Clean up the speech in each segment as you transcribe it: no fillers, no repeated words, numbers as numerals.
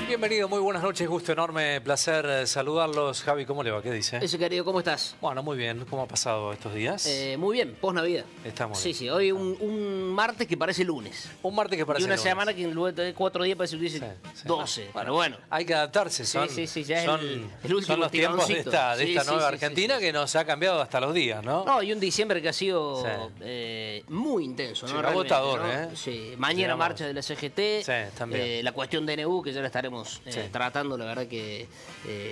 Bienvenido, muy buenas noches, gusto enorme, placer saludarlos. Javi, ¿cómo le va? ¿Qué dice? Ese querido, ¿cómo estás? Bueno, muy bien. ¿Cómo ha pasado estos días? Muy bien, post-Navidad. Estamos Sí, bien. sí, hoy un martes que parece lunes. Un martes que parece Y una lunes. semana que luego de 4 días parece que dice Sí. 12. Pero bueno. Hay que adaptarse, son, Sí, ya es son, el último son los tiempos de tironcito. esta Sí, nueva sí, Argentina sí. que nos ha cambiado hasta los días, ¿no? No, y un diciembre que ha sido Sí. muy intenso, ¿no? Sí, Realmente, agotador, ¿no? ¿eh? Sí, mañana Llegamos. marcha de la CGT. Sí, también. La cuestión de DNU, que ya la estaremos Sí. tratando, la verdad que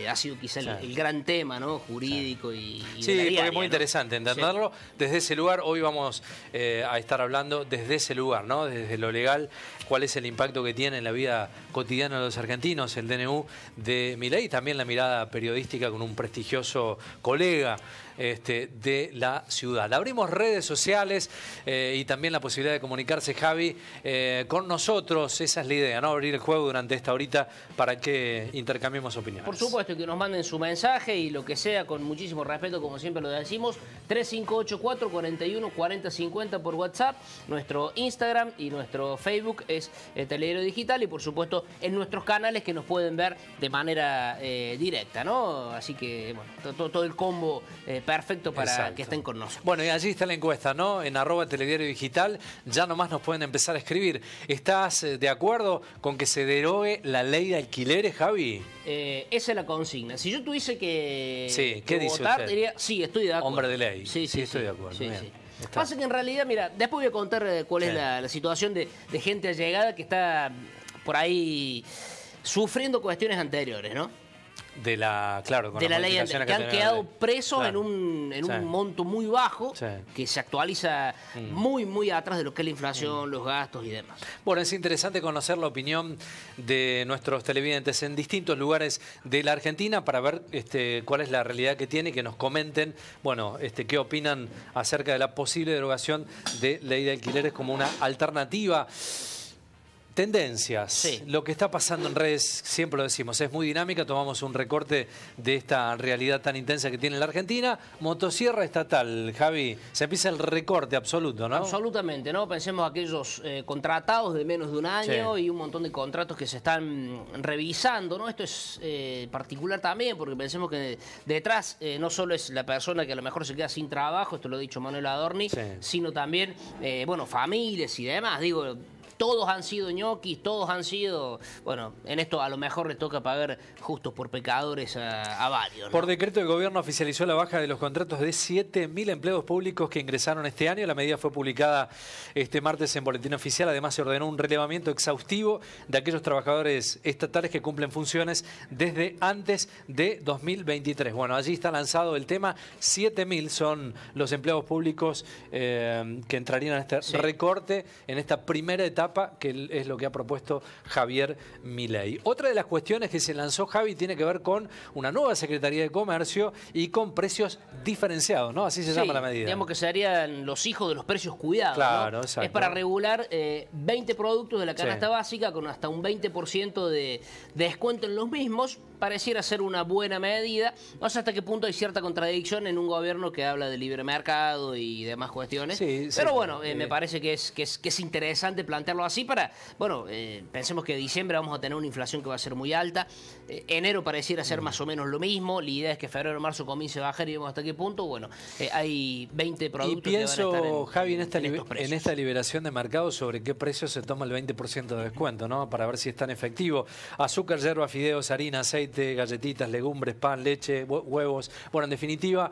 ha sido quizá Sí. el gran tema, ¿no? Jurídico y de Sí, la porque diaria, es muy ¿no? interesante entenderlo. Desde ese lugar, hoy vamos a estar hablando desde ese lugar, ¿no? Desde lo legal, cuál es el impacto que tiene en la vida cotidiana de los argentinos, el DNU de Milei, y también la mirada periodística con un prestigioso colega de la ciudad. Abrimos redes sociales y también la posibilidad de comunicarse, Javi, con nosotros. Esa es la idea, ¿no? Abrir el juego durante esta horita para que intercambiemos opiniones. Por supuesto, que nos manden su mensaje y lo que sea, con muchísimo respeto, como siempre lo decimos. 3584-414050 por WhatsApp. Nuestro Instagram y nuestro Facebook es Telediario Digital, y por supuesto en nuestros canales que nos pueden ver de manera directa, ¿no? Así que, bueno, todo el combo perfecto para Exacto. que estén con nosotros. Bueno, y allí está la encuesta, ¿no? En @Telediario Digital, ya nomás nos pueden empezar a escribir. ¿Estás de acuerdo con que se derogue la ley de alquileres, Javi? Esa es la consigna. Si yo tuviese que, Sí, ¿qué dice votar, usted? diría, sí, estoy de acuerdo. Hombre de ley. Sí, Sí, estoy de acuerdo. Sí, Bien. sí. Está. Pasa que en realidad, mira, después voy a contar cuál Sí. es la situación de gente allegada que está por ahí sufriendo cuestiones anteriores, ¿no? De la, claro, con De las la ley modificaciones que han tiene la quedado ley. presos Claro. en Sí. un monto muy bajo, Sí. que se actualiza muy atrás de lo que es la inflación, los gastos y demás. Bueno, es interesante conocer la opinión de nuestros televidentes en distintos lugares de la Argentina para ver cuál es la realidad que tiene y que nos comenten, bueno, qué opinan acerca de la posible derogación de ley de alquileres como una alternativa. Tendencias, Sí. Lo que está pasando en redes, siempre lo decimos, es muy dinámica, tomamos un recorte de esta realidad tan intensa que tiene la Argentina. Motosierra estatal, Javi, se empieza el recorte absoluto, ¿no? Absolutamente, ¿no? Pensemos aquellos contratados de menos de un año Sí. y un montón de contratos que se están revisando, ¿no? Esto es particular también, porque pensemos que detrás no solo es la persona que a lo mejor se queda sin trabajo, esto lo ha dicho Manuel Adorni, Sí. sino también, bueno, familias y demás. Digo, todos han sido ñoquis, todos han sido... Bueno, en esto a lo mejor les toca pagar justos por pecadores a varios, ¿no? Por decreto, el gobierno oficializó la baja de los contratos de 7.000 empleados públicos que ingresaron este año. La medida fue publicada este martes en Boletín Oficial. Además, se ordenó un relevamiento exhaustivo de aquellos trabajadores estatales que cumplen funciones desde antes de 2023. Bueno, allí está lanzado el tema. 7.000 son los empleados públicos que entrarían en este Sí. recorte en esta primera etapa, que es lo que ha propuesto Javier Milei. Otra de las cuestiones que se lanzó, Javi, tiene que ver con una nueva Secretaría de Comercio y con precios diferenciados, ¿no? Así se llama la medida. Digamos que serían los hijos de los precios cuidados, Claro, ¿no? exacto. Es para regular 20 productos de la canasta Sí. básica con hasta un 20% de descuento en los mismos. Pareciera ser una buena medida. No sé hasta qué punto hay cierta contradicción en un gobierno que habla de libre mercado y demás cuestiones. Sí, sí. Pero bueno, me parece que es interesante plantearlo así para... Bueno, pensemos que en diciembre vamos a tener una inflación que va a ser muy alta. Enero pareciera ser más o menos lo mismo. La idea es que febrero, marzo comience a bajar y vemos hasta qué punto. Bueno, hay 20 productos Y que van a estar pienso, Javi, en estos precios. esta liberación de mercado sobre qué precio se toma el 20% de descuento, ¿no? Para ver si es tan efectivo. Azúcar, yerba, fideos, harina, aceite, galletitas, legumbres, pan, leche, huevos. Bueno, en definitiva,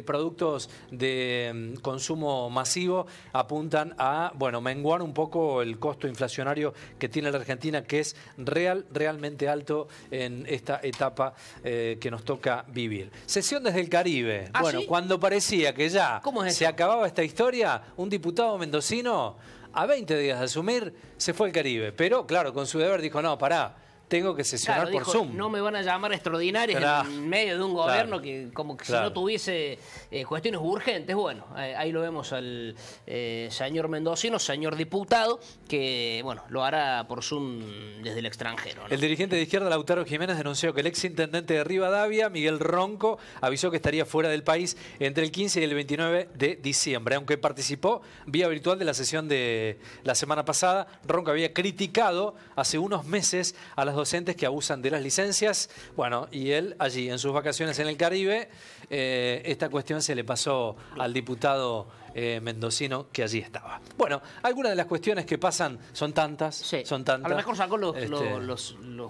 productos de consumo masivo apuntan a, bueno, menguar un poco el costo inflacionario que tiene la Argentina, que es realmente alto en esta etapa que nos toca vivir. Sesión desde el Caribe. ¿Ah, Bueno, sí? cuando parecía que ya ¿Cómo es se eso? acababa esta historia, un diputado mendocino, a 20 días de asumir, se fue al Caribe. Pero, claro, con su deber dijo, no, pará, tengo que sesionar Claro, por dijo, Zoom. no me van a llamar extraordinarios Claro, en medio de un gobierno que como que claro. si no tuviese cuestiones urgentes. Bueno, ahí lo vemos al señor mendocino, señor diputado, que bueno, lo hará por Zoom desde el extranjero, ¿no? El dirigente de izquierda, Lautaro Jiménez, denunció que el exintendente de Rivadavia, Miguel Ronco, avisó que estaría fuera del país entre el 15 y el 29 de diciembre. Aunque participó vía virtual de la sesión de la semana pasada, Ronco había criticado hace unos meses a las docentes que abusan de las licencias. Bueno, y él allí, en sus vacaciones en el Caribe, esta cuestión se le pasó al diputado mendocino que allí estaba. Bueno, algunas de las cuestiones que pasan son tantas, Sí. son tantas. A lo mejor sacó los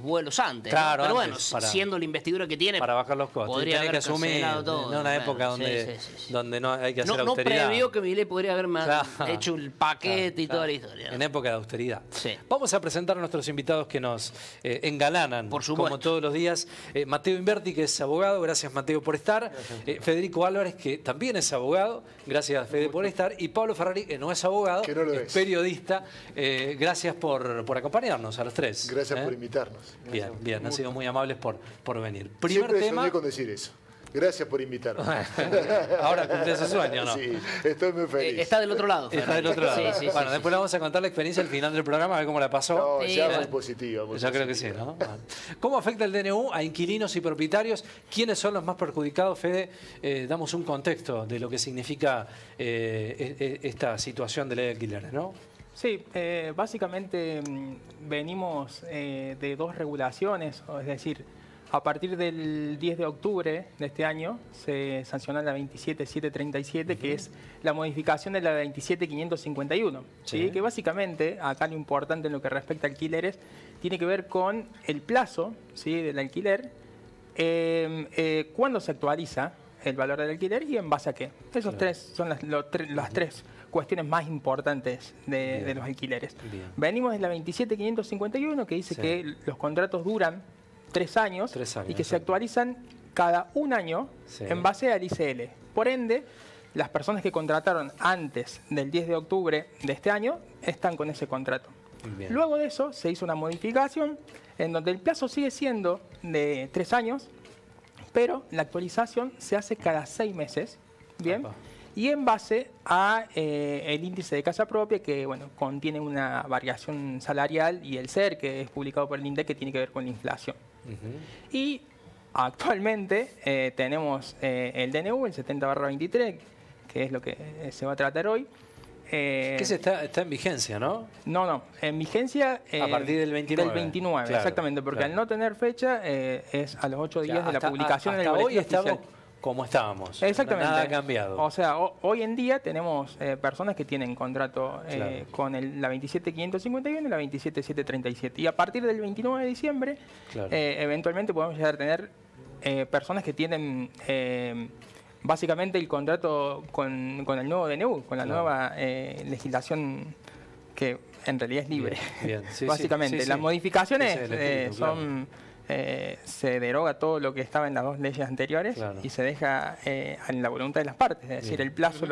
vuelos antes. Claro, ¿no? Pero antes, bueno, siendo la investidura que tiene, para bajar los costos. podría Tiene haber que asumir cancelado todo. en una Bueno, época donde, donde no hay que hacer no austeridad. previó que Milei podría haber Claro, hecho el paquete y claro, toda la historia. en época de austeridad. Sí. Vamos a presentar a nuestros invitados que nos engalanan, Por supuesto. como todos los días. Mateo Inverti, que es abogado, gracias Mateo por estar. Federico Álvarez, que también es abogado, gracias Fede por estar. Y Pablo Ferrari, que no es abogado, Que no lo es es. periodista. Gracias por acompañarnos a los tres. Gracias por invitarnos. Bien, bien, han sido muy amables por venir. Primer Siempre tema. soñé con decir eso. Gracias por invitarnos. Ahora cumplí ese sueño, ¿no? Sí, estoy muy feliz. Está del otro lado. Está del otro lado. Sí, Bueno, después le vamos a contar la experiencia al final del programa, a ver cómo la pasó. No, Sí, ya bueno. muy positiva. muy Yo creo que sí, positiva. ¿no? ¿Cómo afecta el DNU a inquilinos y propietarios? ¿Quiénes son los más perjudicados, Fede? Damos un contexto de lo que significa esta situación de ley de alquileres, ¿no? Sí, básicamente venimos de dos regulaciones, es decir, a partir del 10 de octubre de este año se sancionó la 27737, que es la modificación de la 27551, ¿sí? Que básicamente, acá lo importante en lo que respecta a alquileres, tiene que ver con el plazo, ¿sí?, del alquiler, cuándo se actualiza el valor del alquiler y en base a qué. Esos tres son las tres cuestiones más importantes de los alquileres. Bien. Venimos de la 27551, que dice Sí. que los contratos duran 3 años, 3 años, y que se exacto. actualizan cada un año Sí. en base al ICL. Por ende, las personas que contrataron antes del 10 de octubre de este año están con ese contrato. Bien. Luego de eso se hizo una modificación en donde el plazo sigue siendo de 3 años, pero la actualización se hace cada 6 meses, ¿bien? Opa. Y en base a el índice de casa propia, que bueno, contiene una variación salarial, y el SER, que es publicado por el INDEC, que tiene que ver con la inflación. Ujú. Y actualmente tenemos el DNU, el 70/23, que es lo que se va a tratar hoy. Que está en vigencia, ¿no? No, en vigencia... A partir del 29. Del 29, Claro, exactamente, porque claro. al no tener fecha es a los 8 días de la Hasta- publicación en el hasta hoy boletín estamos oficial. como estábamos. Exactamente. Nada ha cambiado. O sea, hoy en día tenemos personas que tienen contrato Claro. con la 27551 y la 27737. Y a partir del 29 de diciembre, Claro. eventualmente podemos llegar a tener personas que tienen básicamente el contrato con el nuevo DNU, con la Claro. nueva legislación que en realidad es libre. Bien, sí, sí, Básicamente, sí, las sí. modificaciones Ese es el espíritu, claro. son... se deroga todo lo que estaba en las dos leyes anteriores, Claro. y se deja en la voluntad de las partes, es decir, Bien. el plazo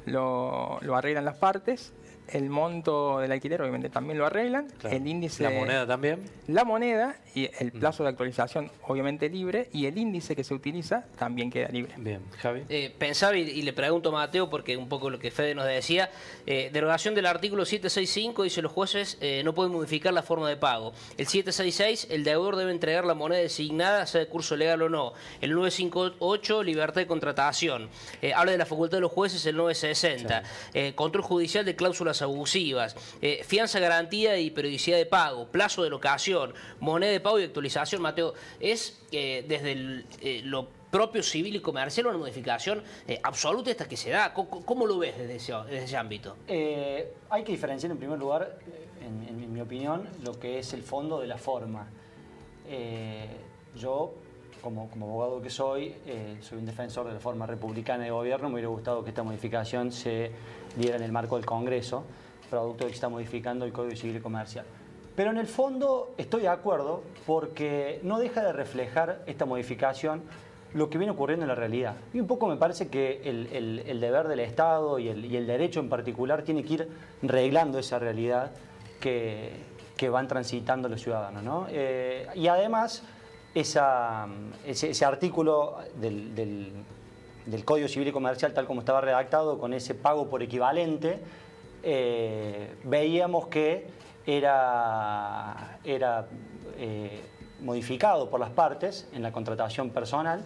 lo arreglan las partes, el monto del alquiler obviamente también lo arreglan, Claro. el índice... La moneda también. La moneda y el plazo de actualización obviamente libre, y el índice que se utiliza también queda libre. Bien, Javi. Pensaba y le pregunto a Mateo, porque un poco lo que Fede nos decía, derogación del artículo 765, dice los jueces no pueden modificar la forma de pago. El 766, el deudor debe entregar la moneda designada, sea de curso legal o no. El 958, libertad de contratación. Habla de la facultad de los jueces, el 960. Control judicial de cláusulas abusivas. Fianza, garantía y periodicidad de pago. Plazo de locación. Moneda de pago y actualización. Mateo, es desde lo propio civil y comercial una modificación absoluta esta que se da. ¿Cómo lo ves desde ese ámbito? Hay que diferenciar en primer lugar, en mi opinión, lo que es el fondo de la forma. Yo, como abogado que soy un defensor de la forma republicana de gobierno. Me hubiera gustado que esta modificación se diera en el marco del Congreso, producto de que se está modificando el Código Civil y Comercial. Pero en el fondo estoy de acuerdo, porque no deja de reflejar esta modificación lo que viene ocurriendo en la realidad. Y un poco me parece que el deber del Estado y el derecho en particular tiene que ir reglando esa realidad que van transitando los ciudadanos, ¿no? Y además, ese artículo del Código Civil y Comercial, tal como estaba redactado, con ese pago por equivalente, veíamos que era modificado por las partes en la contratación personal,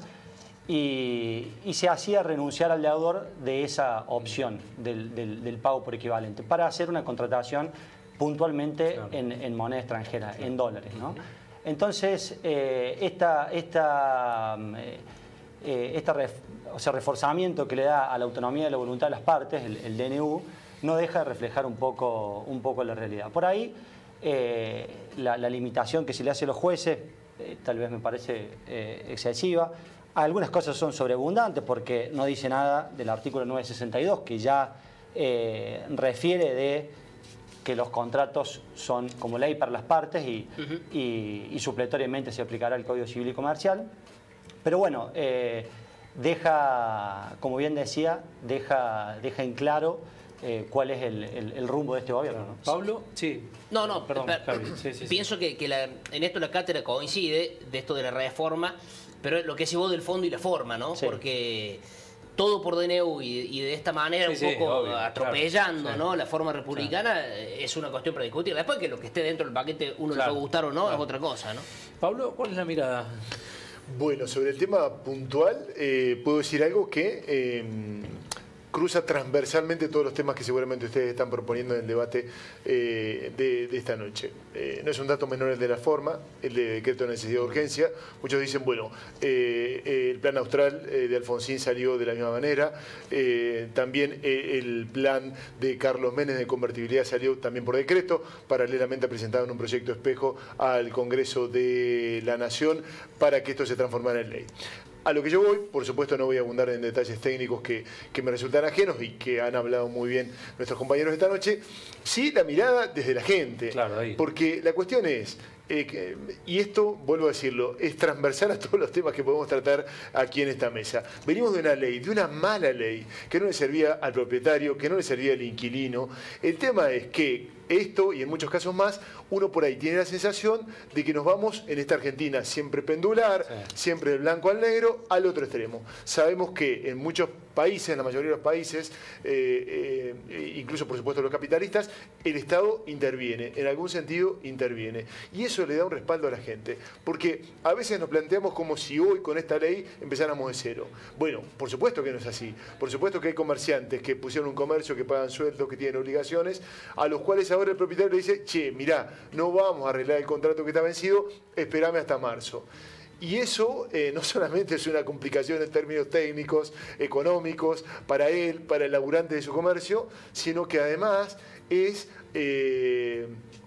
y se hacía renunciar al deudor de esa opción del pago por equivalente para hacer una contratación puntualmente en moneda extranjera, en dólares, ¿no? Entonces, reforzamiento que le da a la autonomía de la voluntad de las partes, el DNU, no deja de reflejar un poco la realidad. Por ahí, la limitación que se le hace a los jueces, tal vez me parece excesiva. Algunas cosas son sobreabundantes porque no dice nada del artículo 962, que ya refiere de que los contratos son como ley para las partes y supletoriamente se aplicará el Código Civil y Comercial. Pero bueno, como bien decía, deja en claro cuál es el rumbo de este gobierno, ¿no? ¿Pablo? Sí. No, perdón, Javi. Sí. Pienso que en esto la cátedra coincide, de esto de la reforma, pero lo que decís vos del fondo y la forma, ¿no? Sí. Porque todo por DNU y de esta manera un poco obvio, atropellando, claro. ¿no? La forma republicana es una cuestión para discutir. Después que lo que esté dentro del paquete uno le puede gustar o no es otra cosa, ¿no? Pablo, ¿cuál es la mirada? Bueno, sobre el tema puntual, puedo decir algo que cruza transversalmente todos los temas que seguramente ustedes están proponiendo en el debate de esta noche. No es un dato menor el de la forma, el de decreto de necesidad de urgencia. Muchos dicen, bueno, el plan austral de Alfonsín salió de la misma manera. También el plan de Carlos Menem de convertibilidad salió también por decreto, paralelamente presentado en un proyecto espejo al Congreso de la Nación para que esto se transformara en ley. A lo que yo voy, por supuesto no voy a abundar en detalles técnicos que me resultan ajenos y que han hablado muy bien nuestros compañeros esta noche, sí la mirada desde la gente, claro, ahí. Porque la cuestión es, y esto, vuelvo a decirlo, es transversal a todos los temas que podemos tratar aquí en esta mesa. Venimos de una ley, de una mala ley, que no le servía al propietario, que no le servía al inquilino. El tema es que esto, y en muchos casos más, uno por ahí tiene la sensación de que nos vamos en esta Argentina siempre pendular, siempre del blanco al negro, al otro extremo. Sabemos que en muchos países, en la mayoría de los países, incluso por supuesto los capitalistas, el Estado interviene, en algún sentido interviene. Y eso le da un respaldo a la gente, porque a veces nos planteamos como si hoy con esta ley empezáramos de cero. Bueno, por supuesto que no es así. Por supuesto que hay comerciantes que pusieron un comercio, que pagan sueldos, que tienen obligaciones, a los cuales ahora el propietario le dice, che, mirá, no vamos a arreglar el contrato que está vencido, esperame hasta marzo. Y eso no solamente es una complicación en términos técnicos, económicos, para él, para el laburante de su comercio, sino que además es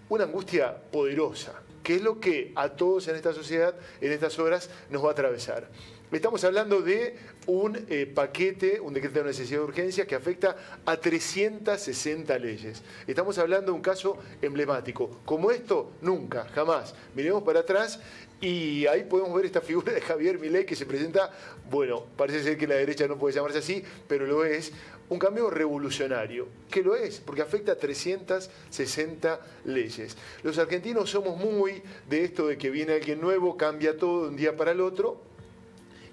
una angustia poderosa, que es lo que a todos en esta sociedad, en estas horas, nos va a atravesar. Estamos hablando de un paquete, un decreto de necesidad de urgencia que afecta a 360 leyes. Estamos hablando de un caso emblemático. Como esto, nunca, jamás. Miremos para atrás y ahí podemos ver esta figura de Javier Milei que se presenta, bueno, parece ser que la derecha no puede llamarse así, pero lo es, un cambio revolucionario. ¿Qué lo es? Porque afecta a 360 leyes. Los argentinos somos muy de esto de que viene alguien nuevo, cambia todo de un día para el otro.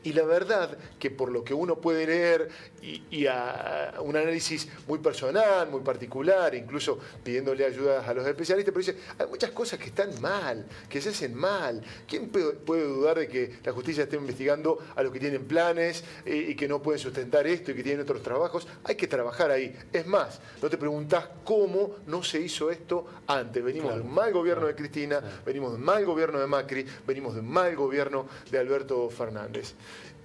Y la verdad que por lo que uno puede leer y a un análisis muy personal, muy particular, incluso pidiéndole ayuda a los especialistas, pero dice, hay muchas cosas que están mal, que se hacen mal. ¿Quién puede dudar de que la justicia esté investigando a los que tienen planes y que no pueden sustentar esto y que tienen otros trabajos? Hay que trabajar ahí. Es más, no te preguntás cómo no se hizo esto antes. Venimos de un mal gobierno de Cristina, venimos de un mal gobierno de Macri, venimos de un mal gobierno de Alberto Fernández.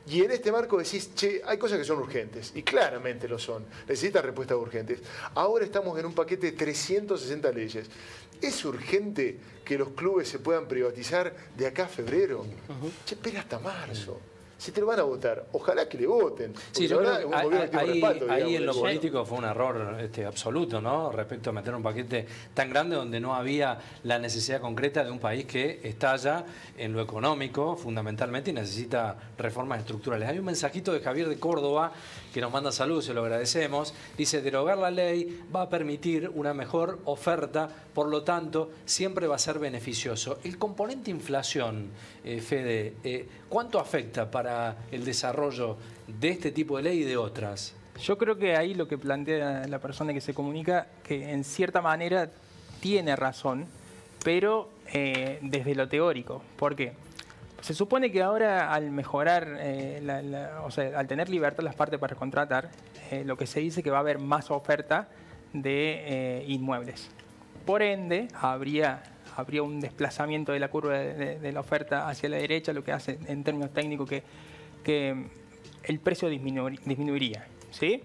Y en este marco decís, che, hay cosas que son urgentes, y claramente lo son, necesitan respuestas urgentes. Ahora estamos en un paquete de 360 leyes. ¿Es urgente que los clubes se puedan privatizar de acá a febrero? Che, espera hasta marzo. Si te lo van a votar, ojalá que le voten. Sí, yo creo que ahí en lo político fue un error absoluto, ¿no? Respecto a meter un paquete tan grande donde no había la necesidad concreta de un país que estalla en lo económico, fundamentalmente, y necesita reformas estructurales. Hay un mensajito de Javier de Córdoba que nos manda saludos, se lo agradecemos. Dice, derogar la ley va a permitir una mejor oferta, por lo tanto, siempre va a ser beneficioso. El componente inflación, Fede, ¿cuánto afecta para el desarrollo de este tipo de ley y de otras? Yo creo que ahí lo que plantea la persona que se comunica, que en cierta manera tiene razón, pero desde lo teórico. ¿Por qué? Se supone que ahora al mejorar, o sea, al tener libertad las partes para contratar, lo que se dice que va a haber más oferta de inmuebles. por ende habría un desplazamiento de la curva de la oferta hacia la derecha, lo que hace en términos técnicos que el precio disminuiría, ¿sí?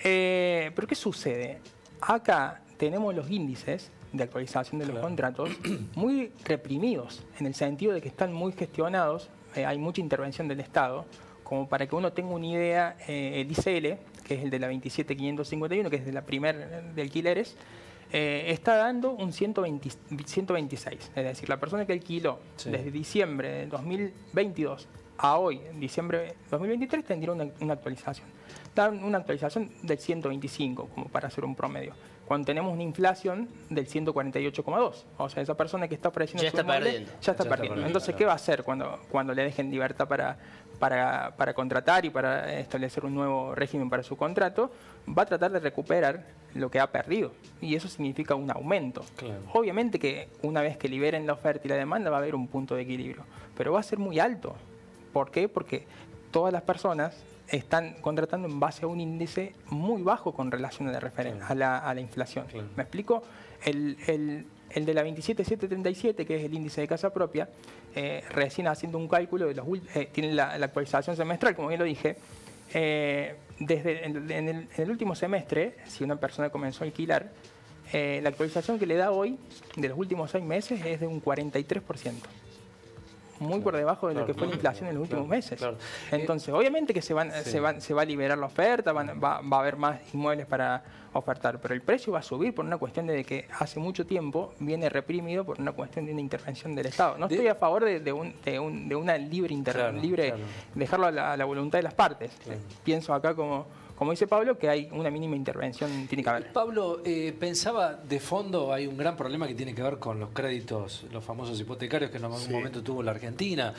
Pero ¿qué sucede? Acá tenemos los índices de actualización de los contratos muy reprimidos, en el sentido de que están muy gestionados, hay mucha intervención del Estado, como para que uno tenga una idea, el ICL, que es el de la 27551, que es de la primer de alquileres, está dando un 126. Es decir, la persona que alquiló desde diciembre de 2022 a hoy, en diciembre de 2023, tendría una actualización. Da una actualización del 125, como para hacer un promedio. Cuando tenemos una inflación del 148,2. O sea, esa persona que está ofreciendo ya está perdiendo. Ya está perdiendo. Entonces, ¿qué va a hacer cuando le dejen libertad para contratar y para establecer un nuevo régimen para su contrato? Va a tratar de recuperar lo que ha perdido. Y eso significa un aumento. Claro. Obviamente que una vez que liberen la oferta y la demanda va a haber un punto de equilibrio. Pero va a ser muy alto. ¿Por qué? Porque todas las personas están contratando en base a un índice muy bajo con relación a la referencia, a la inflación. Claro. ¿Me explico? El de la 27737, que es el índice de casa propia, recién haciendo un cálculo, tiene la actualización semestral, como bien lo dije, desde en el último semestre, si una persona comenzó a alquilar, la actualización que le da hoy, de los últimos 6 meses, es de un 43%. Muy por debajo de lo que fue la inflación en los últimos meses. Claro. Entonces, obviamente que se va a liberar la oferta, va a haber más inmuebles para ofertar, pero el precio va a subir por una cuestión de que hace mucho tiempo viene reprimido por una cuestión de una intervención del Estado. No estoy a favor de una libre dejarlo a la voluntad de las partes. Claro. Pienso acá como dice Pablo, que hay una mínima intervención, tiene que haber. Pablo, pensaba de fondo, hay un gran problema que tiene que ver con los créditos, los famosos hipotecarios que en algún momento tuvo la Argentina.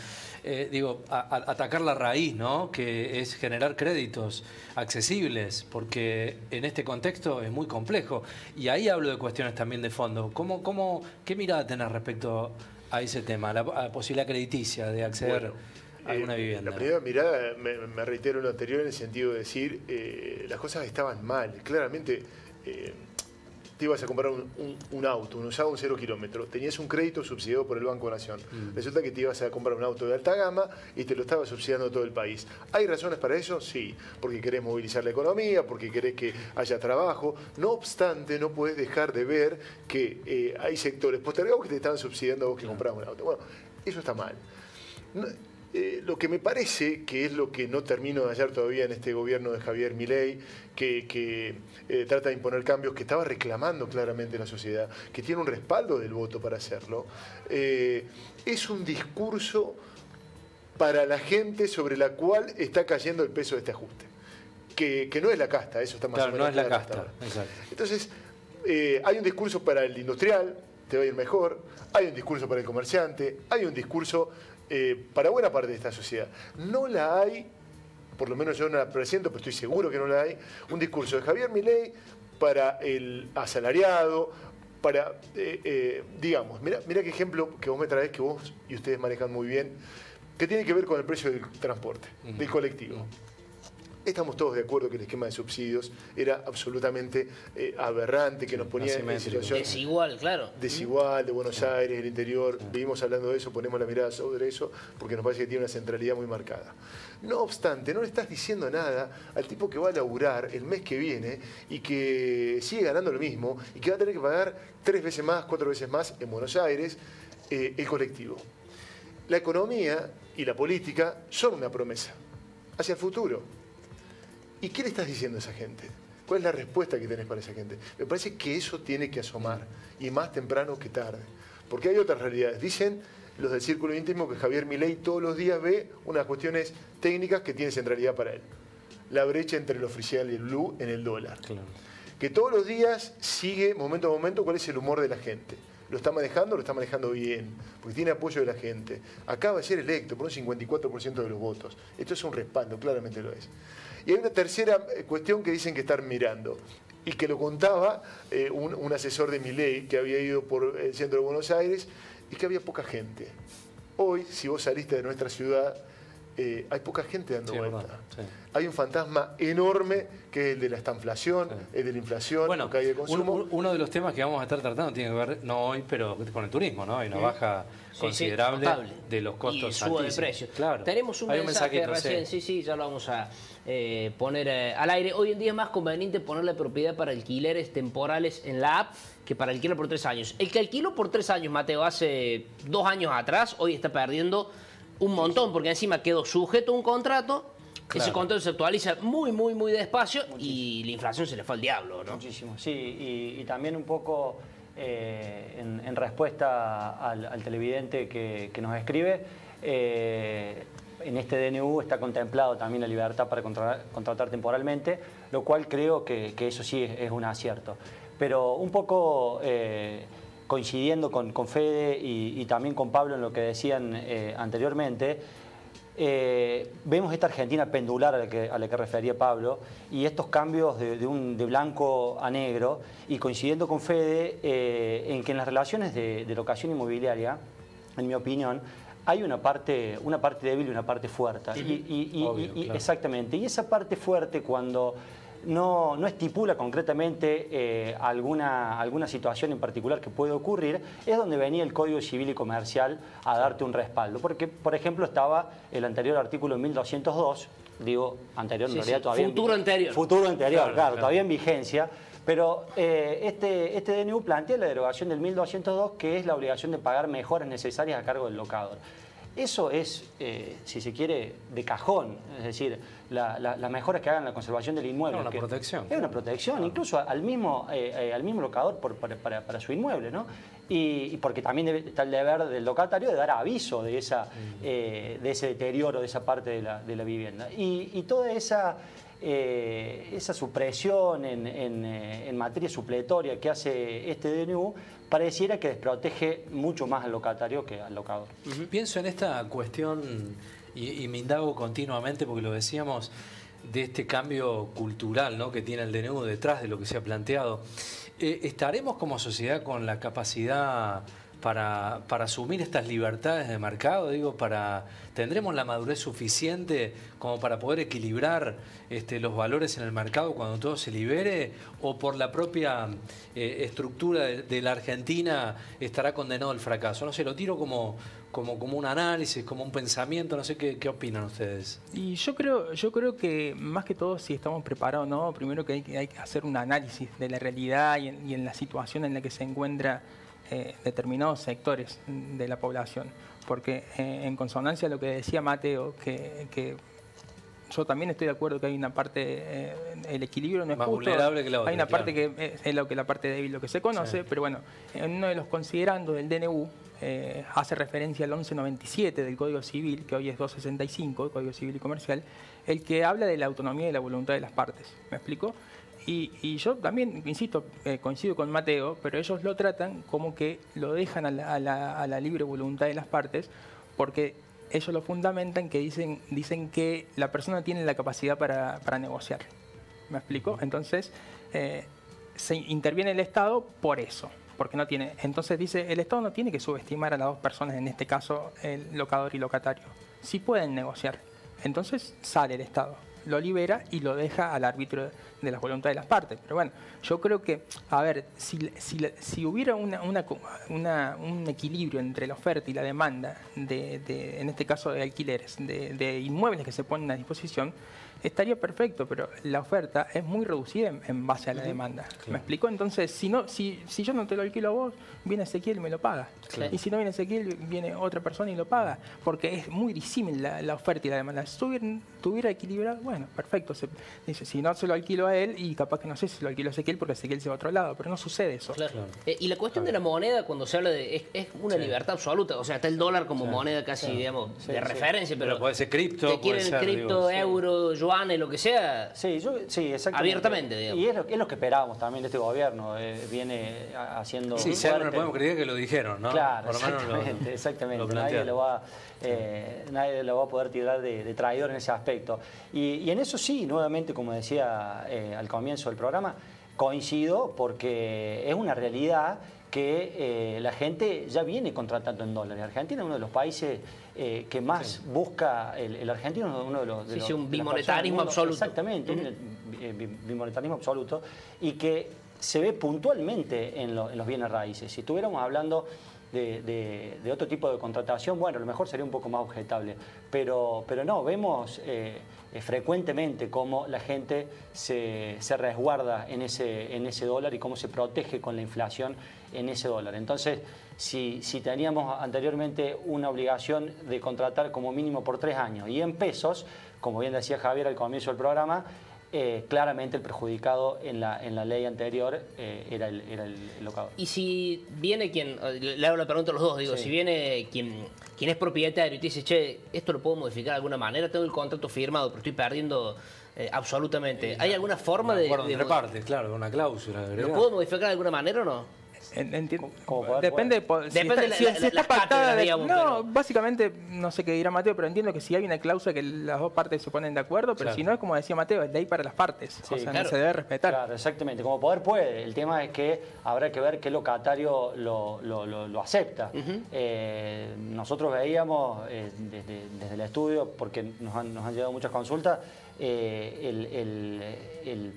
Atacar la raíz, ¿no? Que es generar créditos accesibles, porque en este contexto es muy complejo. Y ahí hablo de cuestiones también de fondo. ¿Qué mirada tenés respecto a ese tema, a la posibilidad crediticia de acceder a una vivienda? La primera mirada, me reitero lo anterior en el sentido de decir, las cosas estaban mal. Claramente, te ibas a comprar un auto, un usado, un 0 kilómetro. Tenías un crédito subsidiado por el Banco Nación. Resulta que te ibas a comprar un auto de alta gama y te lo estaba subsidiando todo el país. ¿Hay razones para eso? Sí. Porque querés movilizar la economía, porque querés que haya trabajo. No obstante, no podés dejar de ver que hay sectores postergados que te están subsidiando a vos que comprabas un auto. Bueno, eso está mal. Lo que me parece que es lo que no termino de hallar todavía en este gobierno de Javier Milei, que trata de imponer cambios que estaba reclamando claramente la sociedad, que tiene un respaldo del voto para hacerlo, es un discurso para la gente sobre la cual está cayendo el peso de este ajuste. Que no es la casta, eso está más o menos. No es la casta. Exacto. Entonces, hay un discurso para el industrial, te va a ir mejor, hay un discurso para el comerciante, hay un discurso para buena parte de esta sociedad. No la hay, por lo menos yo no la presento, pero estoy seguro que no la hay, un discurso de Javier Milei para el asalariado, para, digamos, mira qué ejemplo que vos me traés, que vos y ustedes manejan muy bien, que tiene que ver con el precio del transporte, del colectivo. Estamos todos de acuerdo que el esquema de subsidios era absolutamente aberrante, que nos ponía en situación desigual, claro. Desigual, de Buenos Aires, el interior. Vivimos hablando de eso, ponemos la mirada sobre eso, porque nos parece que tiene una centralidad muy marcada. No obstante, no le estás diciendo nada al tipo que va a laburar el mes que viene y que sigue ganando lo mismo y que va a tener que pagar 3 veces más, 4 veces más en Buenos Aires el colectivo. La economía y la política son una promesa hacia el futuro. ¿Y qué le estás diciendo a esa gente? ¿Cuál es la respuesta que tenés para esa gente? Me parece que eso tiene que asomar, y más temprano que tarde. Porque hay otras realidades. Dicen los del círculo íntimo que Javier Milei todos los días ve unas cuestiones técnicas que tienen centralidad para él. La brecha entre el oficial y el blue en el dólar. Claro. Que todos los días sigue, momento a momento, cuál es el humor de la gente. Lo está manejando bien, porque tiene apoyo de la gente. Acaba de ser electo por un 54% de los votos. Esto es un respaldo, claramente lo es. Y hay una tercera cuestión que dicen que están mirando, y que lo contaba un asesor de Milei que había ido por el centro de Buenos Aires, y que había poca gente. Hoy, si vos saliste de nuestra ciudad, hay poca gente dando Sí, vuelta. verdad, sí. Hay un fantasma enorme que es el de la estanflación, el de la inflación, Bueno, la caída de consumo. uno de los temas que vamos a estar tratando tiene que ver, no hoy, pero con el turismo, ¿no? Hay una baja considerable notable. de los costos y suba de altísimos. precio. Claro. Tenemos un Hay mensaje mensajito, recién, sí, ya lo vamos a poner al aire. Hoy en día es más conveniente poner la propiedad para alquileres temporales en la app que para alquiler por 3 años. El que alquiló por 3 años, Mateo, hace 2 años atrás, hoy está perdiendo un montón, porque encima quedó sujeto a un contrato. Claro. Ese contrato se actualiza muy despacio y la inflación se le fue al diablo, ¿no? Muchísimo, sí, y también un poco en respuesta al televidente que nos escribe, en este DNU está contemplado también la libertad para contratar temporalmente, lo cual creo que eso sí es un acierto. Pero un poco coincidiendo con Fede y también con Pablo en lo que decían anteriormente, vemos esta Argentina pendular a la que refería Pablo y estos cambios de blanco a negro, y coincidiendo con Fede en que en las relaciones de locación inmobiliaria, en mi opinión, hay una parte débil y una parte fuerte. Obvio, claro. Exactamente. Y esa parte fuerte, cuando no estipula concretamente alguna situación en particular que puede ocurrir, es donde venía el Código Civil y Comercial a darte un respaldo. Porque, por ejemplo, estaba el anterior artículo 1202, digo anterior, en realidad todavía... Futuro anterior. Futuro anterior, claro, todavía en vigencia. Pero este DNU plantea la derogación del 1202, que es la obligación de pagar mejoras necesarias a cargo del locador. Eso es, si se quiere, de cajón. Es decir, las mejoras que hagan en la conservación del inmueble. Es una protección. Es una protección, incluso al mismo locador para su inmueble, ¿no? Y porque también está el deber del locatario de dar aviso de ese deterioro de esa parte de la vivienda. Y toda esa supresión en materia supletoria que hace este DNU pareciera que desprotege mucho más al locatario que al locador. Pienso en esta cuestión y me indago continuamente, porque lo decíamos, de este cambio cultural, ¿no?, que tiene el DNU detrás de lo que se ha planteado. ¿Estaremos como sociedad con la capacidad para asumir estas libertades de mercado? Digo, ¿tendremos la madurez suficiente como para poder equilibrar los valores en el mercado cuando todo se libere? ¿O por la propia estructura de la Argentina estará condenado al fracaso? No sé, lo tiro como un análisis, como un pensamiento, no sé qué opinan ustedes. Y yo creo que más que todo, si estamos preparados, ¿no? Primero que hay que hacer un análisis de la realidad y en la situación en la que se encuentra determinados sectores de la población, porque en consonancia a lo que decía Mateo, que yo también estoy de acuerdo que hay una parte, el equilibrio no es más justo, vulnerable que la otra, hay una parte claro, que es la parte débil, lo que se conoce, sí. Pero bueno, en uno de los considerandos del DNU hace referencia al 1197 del Código Civil, que hoy es 265, el Código Civil y Comercial, el que habla de la autonomía y la voluntad de las partes. ¿Me explico? Y yo también, insisto, coincido con Mateo, pero ellos lo tratan como que lo dejan a la libre voluntad de las partes, porque ellos lo fundamentan, que dicen que la persona tiene la capacidad para negociar. ¿Me explico? Entonces, se interviene el Estado por eso, porque no tiene. Entonces dice, el Estado no tiene que subestimar a las dos personas, en este caso el locador y locatario. Sí pueden negociar. Entonces sale el Estado, lo libera y lo deja al árbitro de las voluntades de las partes. Pero bueno, yo creo que, a ver, si hubiera un equilibrio entre la oferta y la demanda, en este caso de alquileres, de inmuebles que se ponen a disposición, estaría perfecto, pero la oferta es muy reducida en base a la demanda. Claro. ¿Me explico? Entonces, si yo no te lo alquilo a vos, viene Ezequiel y me lo paga. Claro. Y si no viene Ezequiel, viene otra persona y lo paga. Porque es muy disímil la oferta y la demanda. Si tuviera equilibrado, bueno, perfecto. Dice, si no se lo alquilo a él, y capaz que no sé si lo alquilo a Ezequiel porque Ezequiel se va a otro lado, pero no sucede eso. Claro. Y la cuestión de la moneda, cuando se habla de... Es una libertad absoluta. O sea, está el dólar como moneda casi, digamos, de referencia, pero puede ser cripto, te quieren puede ser, cripto, digo, euro, yuanes, lo que sea. Sí, exactamente. Abiertamente, digamos. Y es lo que esperábamos también de este gobierno. Viene haciendo... Sí, no podemos creer que lo dijeron, ¿no? Claro, por lo menos exactamente. lo Nadie lo va a poder tirar de traidor en ese aspecto. Y en eso sí, nuevamente, como decía al comienzo del programa, coincido, porque es una realidad que la gente ya viene contratando en dólares. Argentina es uno de los países que más busca, el argentino es uno de los... Sí, un bimonetarismo absoluto. Exactamente, un bimonetarismo absoluto, y que se ve puntualmente en los bienes raíces. Si estuviéramos hablando de otro tipo de contratación, bueno, a lo mejor sería un poco más objetable, pero no, vemos frecuentemente cómo la gente se resguarda en ese dólar y cómo se protege con la inflación en ese dólar. Entonces, si teníamos anteriormente una obligación de contratar como mínimo por 3 años y en pesos, como bien decía Javier al comienzo del programa, claramente el perjudicado en la ley anterior era el locador. Y si viene quien, le hago la pregunta a los dos, digo, Sí. si viene quien es propietario y te dice, che, esto lo puedo modificar de alguna manera, tengo el contrato firmado, pero estoy perdiendo absolutamente. ¿Hay alguna forma de entre partes, claro, una cláusula. ¿Lo agregada. puedo modificar de alguna manera o no? Entiendo. Como poder, Depende, Depende si de está las pactada. cátedras, digamos, No, pero- básicamente, no sé qué dirá Mateo, pero entiendo que si hay una cláusula que las dos partes se ponen de acuerdo, pero Claro. si no, es como decía Mateo, es ley para las partes. Sí, o sea, claro. no se debe respetar. Claro, exactamente. Como poder puede. El tema es que habrá que ver qué locatario lo acepta. Nosotros veíamos desde el estudio, porque nos han llegado muchas consultas, el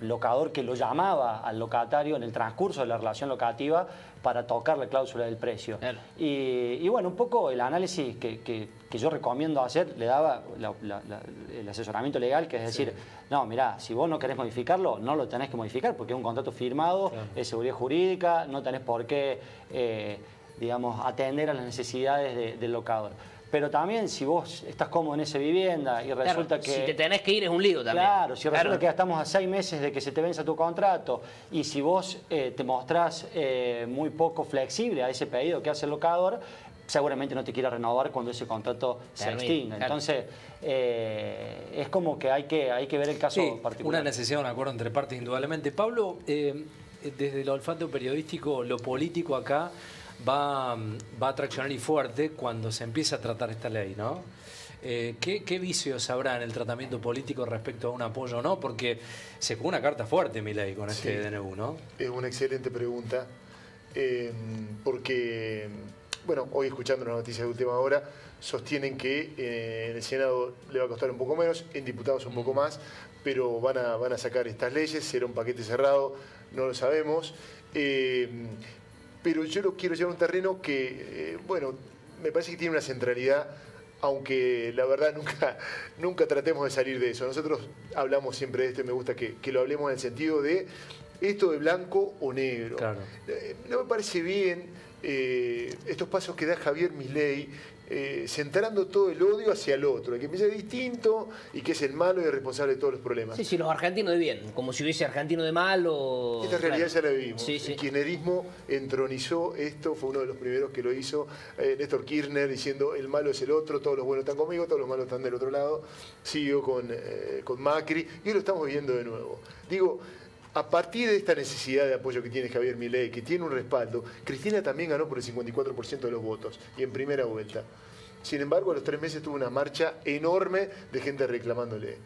locador que lo llamaba al locatario en el transcurso de la relación locativa para tocar la cláusula del precio. Claro. Y bueno, un poco el análisis que yo recomiendo hacer, le daba el asesoramiento legal, que es decir, no, mirá, si vos no querés modificarlo, no lo tenés que modificar porque es un contrato firmado, es seguridad jurídica, no tenés por qué, digamos, atender a las necesidades del locador. Pero también si vos estás cómodo en esa vivienda y resulta Claro, que... si te tenés que ir es un lío también. Claro, si resulta Claro. que ya estamos a 6 meses de que se te venza tu contrato y si vos te mostrás muy poco flexible a ese pedido que hace el locador, seguramente no te quiera renovar cuando ese contrato se Termina, extinga. claro. Entonces, es como que hay que ver el caso Sí, particular. una necesidad, un acuerdo entre partes, indudablemente. Pablo, desde el olfato periodístico, lo político acá va a traccionar y fuerte cuando se empieza a tratar esta ley, ¿no? ¿Qué vicios habrá en el tratamiento político respecto a un apoyo o no? Porque se jugó una carta fuerte Milei con este DNU, ¿no? Es una excelente pregunta, porque, bueno, hoy escuchando las noticias de última hora, sostienen que en el Senado le va a costar un poco menos, en diputados un poco más, pero van a sacar estas leyes, será un paquete cerrado, no lo sabemos. Pero yo lo quiero llevar a un terreno que, bueno, me parece que tiene una centralidad, aunque la verdad nunca tratemos de salir de eso. Nosotros hablamos siempre de esto y me gusta que lo hablemos en el sentido de esto de blanco o negro. Claro. No me parece bien estos pasos que da Javier Milei, centrando todo el odio hacia el otro, el que piensa distinto y que es el malo y el responsable de todos los problemas. Sí, sí, los argentinos de bien, como si hubiese argentino de mal o... Esta realidad ya la vivimos. Sí, sí. El kirchnerismo entronizó esto, fue uno de los primeros que lo hizo. Néstor Kirchner diciendo el malo es el otro, todos los buenos están conmigo, todos los malos están del otro lado. Siguió con Macri y hoy lo estamos viendo de nuevo. Digo, a partir de esta necesidad de apoyo que tiene Javier Milei, que tiene un respaldo, Cristina también ganó por el 54% de los votos y en primera vuelta. Sin embargo, a los 3 meses tuvo una marcha enorme de gente reclamándole.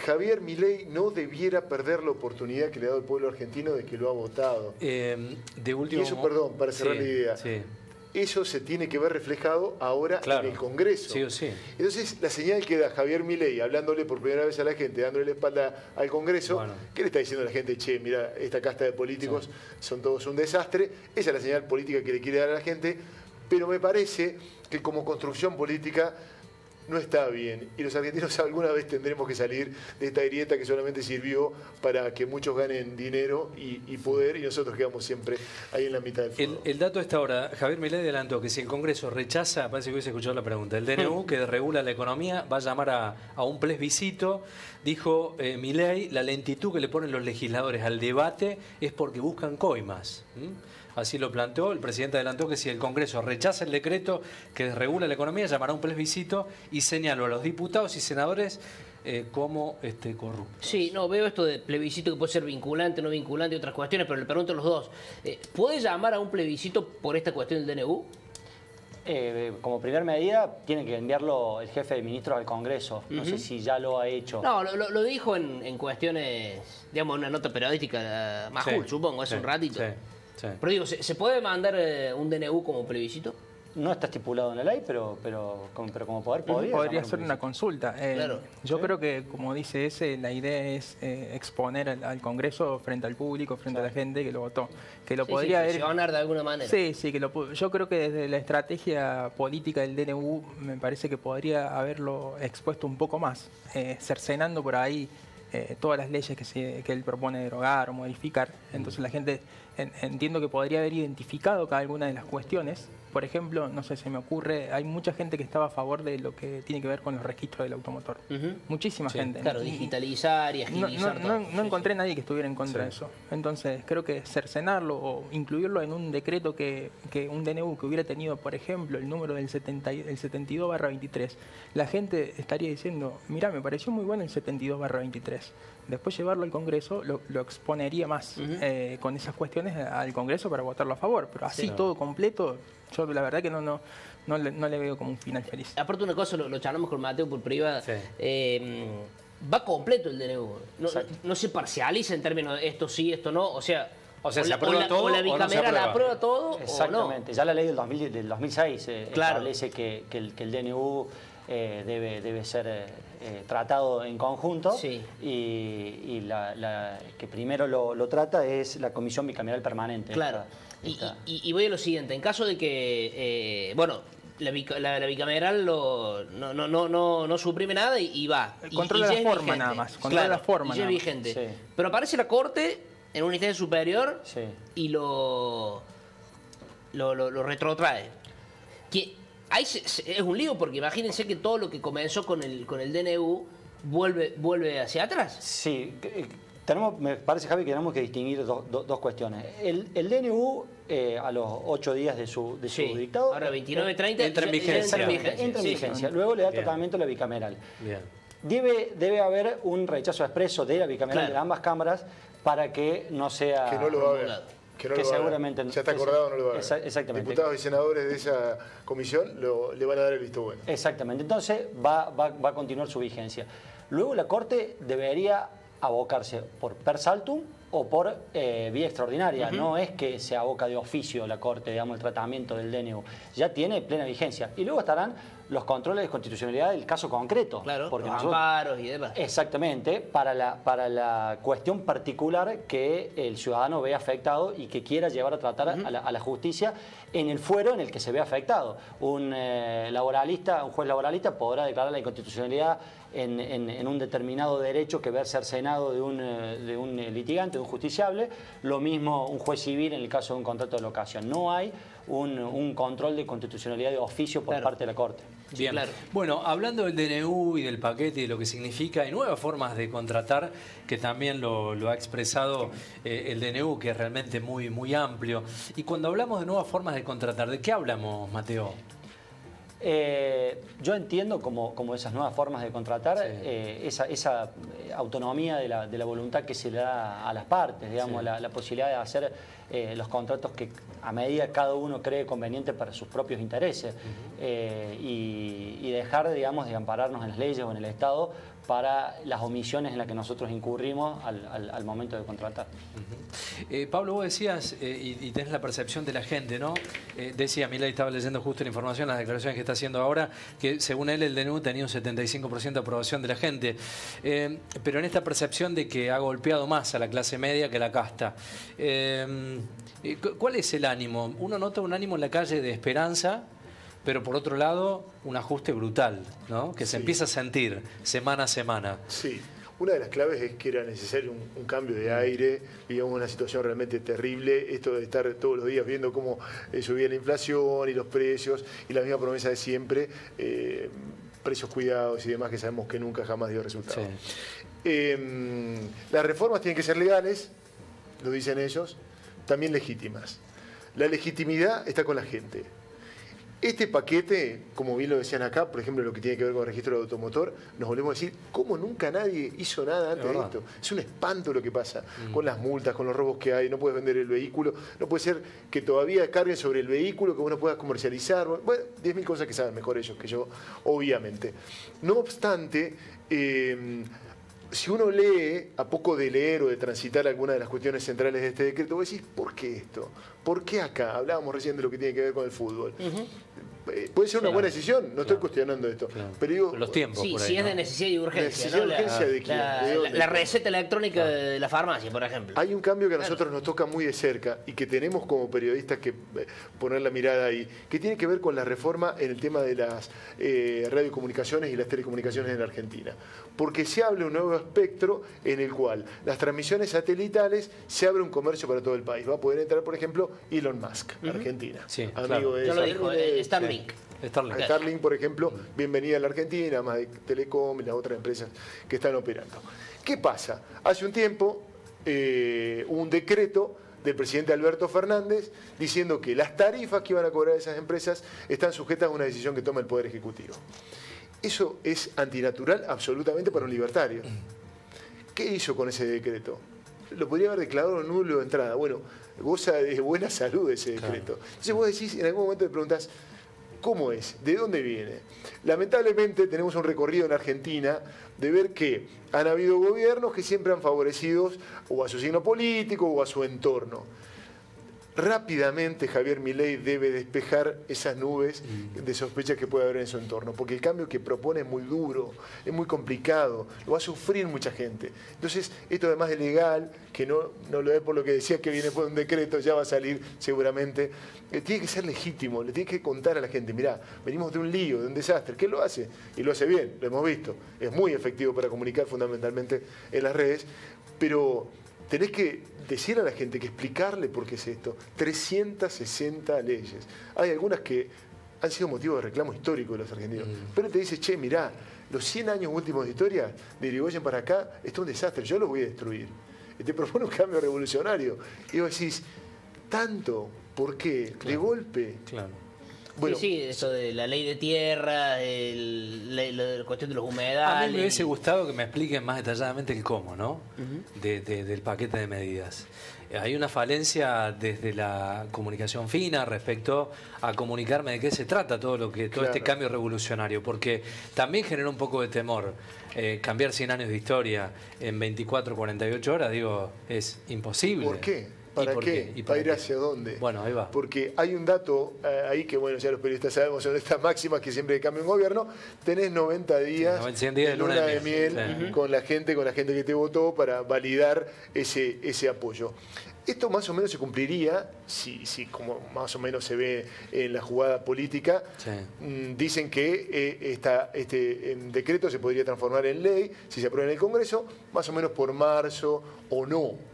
Javier Milei no debiera perder la oportunidad que le ha dado el pueblo argentino de que lo ha votado. De último, Y eso, perdón, para cerrar la idea. Sí. Eso se tiene que ver reflejado ahora Claro. en el Congreso. Sí o sí. Entonces, la señal que da Javier Milei, hablándole por primera vez a la gente, dándole la espalda al Congreso, Bueno. ¿qué le está diciendo a la gente? Che, mira, esta casta de políticos son todos un desastre. Esa es la señal política que le quiere dar a la gente, pero me parece que como construcción política no está bien. Y los argentinos alguna vez tendremos que salir de esta grieta que solamente sirvió para que muchos ganen dinero y poder, y nosotros quedamos siempre ahí en la mitad del fuego. El dato está ahora, Javier Milei adelantó que si el Congreso rechaza, parece que hubiese escuchado la pregunta, el DNU que regula la economía va a llamar a un plebiscito. Dijo Milei, la lentitud que le ponen los legisladores al debate es porque buscan coimas. Así lo planteó, el presidente adelantó que si el Congreso rechaza el decreto que regula la economía, llamará a un plebiscito y señaló a los diputados y senadores como corruptos. Sí, no, veo esto de plebiscito que puede ser vinculante, no vinculante y otras cuestiones, pero le pregunto a los dos, ¿puede llamar a un plebiscito por esta cuestión del DNU? Como primera medida, tiene que enviarlo el jefe de ministros al Congreso. No sé si ya lo ha hecho. No, lo dijo en cuestiones, digamos, una nota periodísca, Majul, Sí, supongo, hace sí, un ratito. sí. Sí. Pero digo, ¿se puede mandar un DNU como plebiscito? No está estipulado en la ley, pero como poder podría. Podría ser una consulta. Claro. Yo creo que, como dice ese, la idea es exponer al Congreso frente al público, frente a la gente que lo votó. Que lo podría haber... Presionar de alguna manera. Sí, que yo creo que desde la estrategia política del DNU me parece que podría haberlo expuesto un poco más, cercenando por ahí todas las leyes que él propone derogar o modificar. Entonces la gente entiendo que podría haber identificado cada una de las cuestiones. Por ejemplo, no sé, se me ocurre, hay mucha gente que estaba a favor de lo que tiene que ver con los registros del automotor. Muchísima gente. Claro, digitalizar y agilizar todo. No encontré nadie que estuviera en contra de eso. Entonces, creo que cercenarlo o incluirlo en un decreto que un DNU que hubiera tenido, por ejemplo, el número del 72/23, la gente estaría diciendo, mirá, me pareció muy bueno el 72/23. Después llevarlo al Congreso lo exponería más con esas cuestiones al Congreso para votarlo a favor. Pero así todo completo, yo la verdad que no le veo como un final feliz. Aparte una cosa, lo charlamos con Mateo por privado, va completo el DNU. No se parcializa en términos de esto sí, esto no. O sea, se aprueba todo o la o no se bicameral aprueba. aprueba todo. Exactamente. O no. Ya la ley del claro. 2006 establece que el DNU debe ser tratado en conjunto y que primero lo trata es la Comisión Bicameral Permanente. Claro. Y voy a lo siguiente, en caso de que, la bicameral no suprime nada y va. Controla la forma nada más. Controla la forma. Y es vigente. Sí. Pero aparece la Corte en una instancia superior y lo retrotrae. Que ahí es un lío, porque imagínense que todo lo que comenzó con el DNU vuelve hacia atrás. Sí. Me parece, Javi, que tenemos que distinguir dos cuestiones. El DNU, a los 8 días de su dictado... Ahora 29-30 entra en vigencia. Entra en vigencia. Luego le da tratamiento a la bicameral. Bien. Debe haber un rechazo expreso de la bicameral de ambas cámaras para que no sea... Que no lo va a haber. Que seguramente no. Ya está acordado, no lo va a haber. Exactamente. Diputados y senadores de esa comisión le van a dar el visto bueno. Exactamente. Entonces va a continuar su vigencia. Luego la Corte debería abocarse por per saltum o por vía extraordinaria. No es que se aboca de oficio la Corte, digamos, el tratamiento del DNU. Ya tiene plena vigencia. Y luego estarán los controles de constitucionalidad del caso concreto. Claro, porque los amparos y demás. Exactamente, para la cuestión particular que el ciudadano ve afectado y que quiera llevar a tratar a la justicia en el fuero en el que se ve afectado. Un juez laboralista podrá declarar la inconstitucionalidad en un determinado derecho que ver cercenado de un litigante, de un justiciable. Lo mismo un juez civil en el caso de un contrato de locación. No hay un control de constitucionalidad de oficio por parte de la Corte. Bien. Claro. Bueno, hablando del DNU y del paquete y de lo que significa, hay nuevas formas de contratar, que también lo ha expresado el DNU, que es realmente muy, muy amplio. Y cuando hablamos de nuevas formas de contratar, ¿de qué hablamos, Mateo? Yo entiendo como esas nuevas formas de contratar, esa autonomía de la voluntad que se le da a las partes, digamos, la posibilidad de hacer los contratos que a medida cada uno cree conveniente para sus propios intereses y dejar, digamos, de ampararnos en las leyes o en el Estado para las omisiones en las que nosotros incurrimos al momento de contratar. Pablo, vos decías, y tenés la percepción de la gente, ¿no? Decía, Milei, estaba leyendo justo la información, las declaraciones que está haciendo ahora, que según él el DNU tenía un 75% de aprobación de la gente. Pero en esta percepción de que ha golpeado más a la clase media que la casta. ¿Cuál es el ánimo? Uno nota un ánimo en la calle de esperanza, pero por otro lado, un ajuste brutal, ¿no? Que se empieza a sentir semana a semana. Sí. Una de las claves es que era necesario un cambio de aire, digamos, una situación realmente terrible, esto de estar todos los días viendo cómo subía la inflación y los precios, y la misma promesa de siempre, precios cuidados y demás, que sabemos que nunca jamás dio resultado. Sí. Las reformas tienen que ser legales, lo dicen ellos, también legítimas. La legitimidad está con la gente. Este paquete, como bien lo decían acá, por ejemplo, lo que tiene que ver con el registro de automotor, nos volvemos a decir, ¿cómo nunca nadie hizo nada antes de esto? Es un espanto lo que pasa con las multas, con los robos que hay, no puedes vender el vehículo, no puede ser que todavía carguen sobre el vehículo, que vos no puedas comercializar, bueno, 10.000 cosas que saben mejor ellos que yo, obviamente. No obstante, si uno lee, a poco de leer o de transitar algunas de las cuestiones centrales de este decreto, vos decís, ¿por qué esto? ¿Por qué acá? Hablábamos recién de lo que tiene que ver con el fútbol. Puede ser una buena decisión, no estoy cuestionando esto. Pero digo, los tiempos. Sí, por ahí, sí, es ¿no? de necesidad y urgencia. ¿Necesidad y urgencia de quién? La receta electrónica de la farmacia, por ejemplo. Hay un cambio que a nosotros nos toca muy de cerca y que tenemos como periodistas que poner la mirada ahí, que tiene que ver con la reforma en el tema de las radiocomunicaciones y las telecomunicaciones en Argentina. Porque se abre un nuevo espectro en el cual las transmisiones satelitales se abre un comercio para todo el país. Va a poder entrar, por ejemplo, Elon Musk, Argentina. Sí, amigo claro. de Ya lo dijo, Starlink. Starlink. Starlink. Starlink, por ejemplo, bienvenida a la Argentina, además de Telecom y las otras empresas que están operando. ¿Qué pasa? Hace un tiempo hubo un decreto del presidente Alberto Fernández diciendo que las tarifas que iban a cobrar esas empresas están sujetas a una decisión que toma el Poder Ejecutivo. Eso es antinatural absolutamente para un libertario. ¿Qué hizo con ese decreto? Lo podría haber declarado nulo de entrada. Bueno, goza de buena salud ese decreto. Claro. Entonces vos decís, en algún momento te preguntás, ¿cómo es? ¿De dónde viene? Lamentablemente tenemos un recorrido en Argentina de ver que han habido gobiernos que siempre han favorecido o a su signo político o a su entorno. Rápidamente Javier Milei debe despejar esas nubes de sospechas que puede haber en su entorno, porque el cambio que propone es muy duro, es muy complicado, lo va a sufrir mucha gente. Entonces, esto además es legal, que no lo es por lo que decía que viene por un decreto, ya va a salir seguramente. Tiene que ser legítimo, le tiene que contar a la gente, mirá, venimos de un lío, de un desastre, ¿qué lo hace? Y lo hace bien, lo hemos visto. Es muy efectivo para comunicar fundamentalmente en las redes, pero tenés que decir a la gente, que explicarle por qué es esto. 360 leyes. Hay algunas que han sido motivo de reclamo histórico de los argentinos. Pero él te dice, che, mirá, los 100 años últimos de historia, de Irigoyen para acá, esto es un desastre, yo los voy a destruir. Y te propone un cambio revolucionario. Y vos decís, ¿tanto? ¿Por qué? Claro. ¿De golpe? Claro. Bueno, sí, eso de la ley de tierra, la cuestión de los humedales. A mí me hubiese gustado que me expliquen más detalladamente el cómo, ¿no? Del paquete de medidas. Hay una falencia desde la comunicación fina respecto a comunicarme de qué se trata todo este cambio revolucionario, porque también genera un poco de temor. Cambiar 100 años de historia en 24, 48 horas, digo, es imposible. ¿Por qué? ¿Para qué? ¿Y ¿Para ir hacia dónde? Bueno, ahí va. Porque hay un dato ahí que, bueno, ya los periodistas sabemos, son estas máximas que siempre cambia un gobierno. Tenés 90 días, 100 días de luna de miel con la gente que te votó para validar ese apoyo. Esto más o menos se cumpliría, si como más o menos se ve en la jugada política. Dicen que este decreto se podría transformar en ley si se aprueba en el Congreso, más o menos por marzo o no.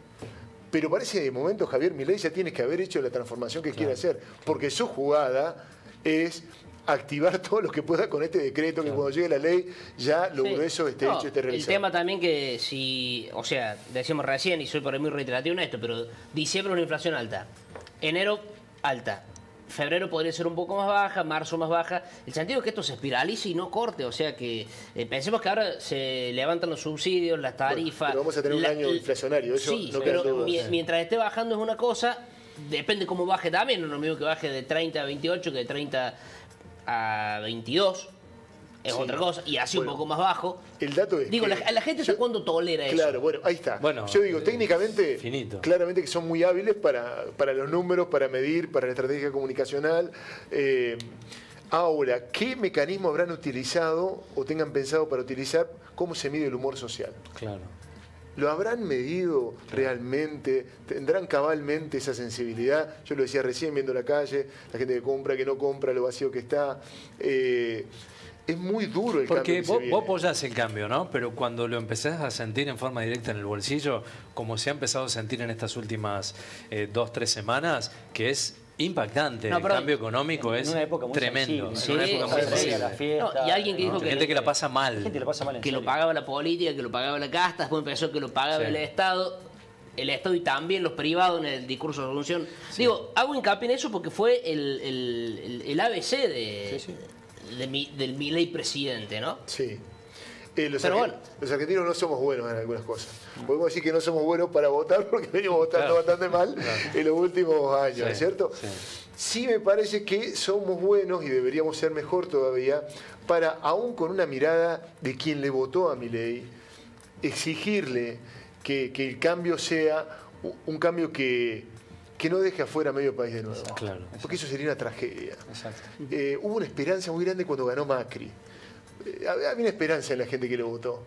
Pero parece de momento Javier Milei ya tiene que haber hecho la transformación que quiere hacer, porque su jugada es activar todo lo que pueda con este decreto, que cuando llegue la ley ya lo grueso esté hecho, esté realizado. El tema también que si, o sea, decíamos recién, y soy por ahí muy reiterativo en esto, pero diciembre una inflación alta, enero alta, febrero podría ser un poco más baja, marzo más baja. El sentido es que esto se espiralice y no corte, o sea que pensemos que ahora se levantan los subsidios, las tarifas. Bueno, pero vamos a tener un año inflacionario, eso sí, no pero queda duda. mientras esté bajando es una cosa, depende cómo baje también, no es lo mismo que baje de 30 a 28 que de 30 a 22. Es otra cosa, y así un poco más bajo. El dato es digo, que la gente hasta cuándo tolera eso. Claro, bueno, ahí está. Bueno, yo digo, técnicamente, finito. claramente que son muy hábiles para los números, para medir, para la estrategia comunicacional. Ahora, ¿qué mecanismo habrán utilizado o tengan pensado para utilizar? ¿Cómo se mide el humor social? Claro. ¿Lo habrán medido realmente? ¿Tendrán cabalmente esa sensibilidad? Yo lo decía recién viendo la calle, la gente que no compra, lo vacío que está. Es muy duro el porque cambio que se viene. Vos apoyás el cambio, ¿no? Pero cuando lo empezás a sentir en forma directa en el bolsillo, como se ha empezado a sentir en estas últimas 2-3 semanas, que es impactante, el cambio económico es tremendo. En una época muy sensible. Y alguien que dijo que gente que la pasa mal. Gente lo pasa mal en que serio. lo pagaba la política, que lo pagaba la casta, después empezó que lo pagaba el Estado y también los privados en el discurso de revolución. Digo, hago hincapié en eso porque fue el ABC del Milei presidente, ¿no? Sí. Los argentinos no somos buenos en algunas cosas. Podemos decir que no somos buenos para votar porque venimos votando bastante mal en los últimos años, ¿no es cierto? Sí me parece que somos buenos y deberíamos ser mejor todavía para, aún con una mirada de quien le votó a Milei, exigirle que el cambio sea un cambio que no deje afuera a medio país de nuevo. Claro. Porque eso sería una tragedia. Exacto. Hubo una esperanza muy grande cuando ganó Macri. Había una esperanza en la gente que lo votó.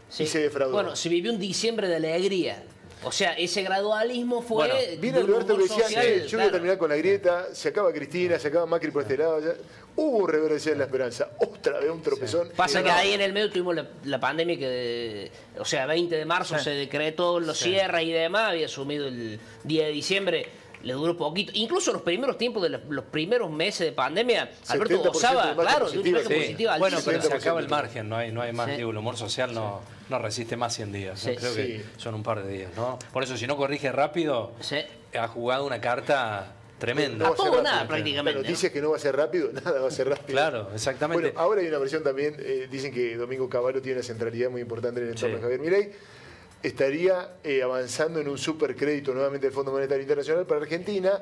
Sí. Y se defraudó. Bueno, se vivió un diciembre de alegría. O sea, ese gradualismo fue... Bueno, Viene de un Alberto que humor decía, social, yo voy a claro. terminar con la grieta, se acaba Cristina, se acaba Macri por este lado. Ya. Hubo un reverdecer en la esperanza. Otra vez un tropezón. Pasa que ahí en el medio tuvimos la pandemia que, o sea, 20 de marzo se decretó los cierres y demás, había asumido el 10 de diciembre, le duró poquito. Incluso los primeros tiempos de los primeros meses de pandemia, Alberto 70% gozaba, de margen claro, de una positiva, imagen sí. positiva Bueno, pero se 70% acaba el margen, no hay más. Sí. Digo, el humor social no resiste más 100 días. Sí. Yo creo que Sí. son un par de días, ¿no? Por eso, si no corrige rápido, Sí. ha jugado una carta tremenda. No va a ser todo o rápido. nada, prácticamente, La noticia es que no va a ser rápido, nada va a ser rápido. Claro, exactamente. Bueno, ahora hay una versión también, dicen que Domingo Cavallo tiene una centralidad muy importante en el entorno de Javier Milei. Estaría avanzando en un supercrédito nuevamente del Fondo Monetario Internacional para Argentina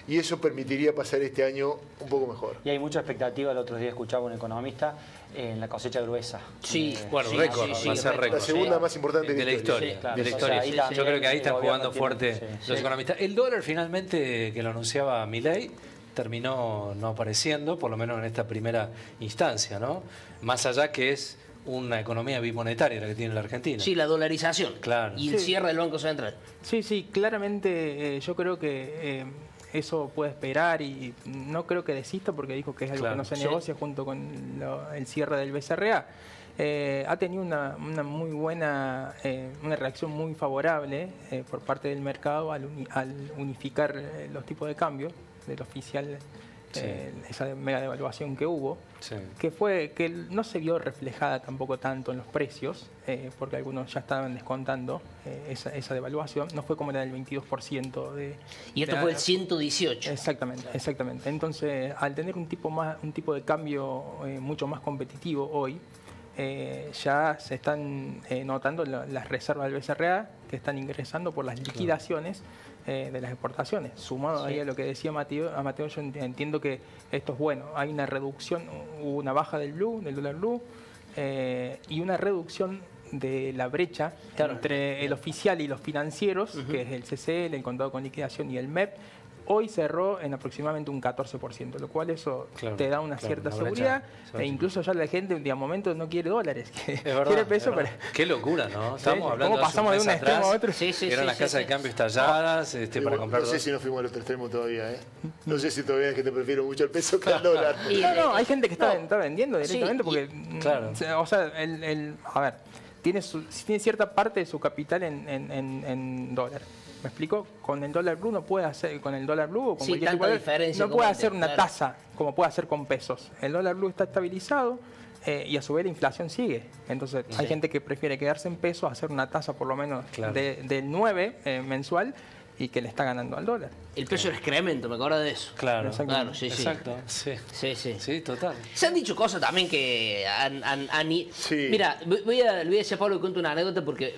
y eso permitiría pasar este año un poco mejor. Y hay mucha expectativa, el otro día escuchaba un economista, en la cosecha gruesa. Sí, Bueno, sí, récord, sí, sí, va a ser récord. récord. La segunda más importante de la historia. Sí, claro. De la Sí, historia. o sea, ahí Yo creo que ahí también están el jugando gobierno fuerte tiene- los sí. economistas. El dólar finalmente, que lo anunciaba Milei, terminó no apareciendo, por lo menos en esta primera instancia, ¿no? Más allá que es una economía bimonetaria la que tiene la Argentina. Sí, la dolarización. Claro. Y el Sí. cierre del Banco Central. Sí, claramente yo creo que eso puede esperar y no creo que desista porque dijo que es algo Claro. que no se Sí. negocia junto con el cierre del BCRA. Ha tenido una muy buena, una reacción muy favorable por parte del mercado al unificar los tipos de cambio del oficial, esa mega devaluación que hubo. Sí. Que no se vio reflejada tampoco tanto en los precios, porque algunos ya estaban descontando esa devaluación. No fue como la del 22% de... Y esto de- fue el 118. Exactamente. Entonces, al tener un tipo de cambio mucho más competitivo hoy, ya se están notando las reservas del BCRA que están ingresando por las liquidaciones de las exportaciones. Sumado ahí a lo que decía Mateo, yo entiendo que esto es bueno. Hay una reducción, hubo una baja del dólar blue, y una reducción de la brecha entre el oficial y los financieros, que es el CCL, el contado con liquidación y el MEP. Hoy cerró en aproximadamente un 14%, lo cual eso te da una cierta una seguridad. brecha. E incluso ya la gente de momento no quiere dólares, Es verdad, quiere peso. es verdad. Qué locura, ¿no? Estamos hablando ¿Cómo de hace pasamos de un mes extremo a atrás, otro? Sí, sí, que eran sí, las sí, casas sí. de cambio estalladas para comprar No sé dólares. si no fuimos al otro extremo todavía. No sé si todavía es que te prefiero mucho el peso que el dólar. Y- No, hay gente que está vendiendo directamente Sí, porque, claro. o sea, a ver, tiene cierta parte de su capital en dólar. ¿Me explico? Con el dólar blue no puede hacer, con el dólar blue o con Sí, cualquier tanta tipo de- diferencia no puede como hacer antes, una claro. tasa como puede hacer con pesos. El dólar blue está estabilizado y a su vez la inflación sigue. Entonces hay gente que prefiere quedarse en pesos, hacer una tasa por lo menos Claro. del 9 mensual y que le está ganando al dólar. El peso era excremento, me acuerdo de eso. Claro, Claro, sí, sí. exacto. Sí. Sí. Sí, total. Se han dicho cosas también que Sí. Mira, le voy a decir a Pablo que cuente una anécdota porque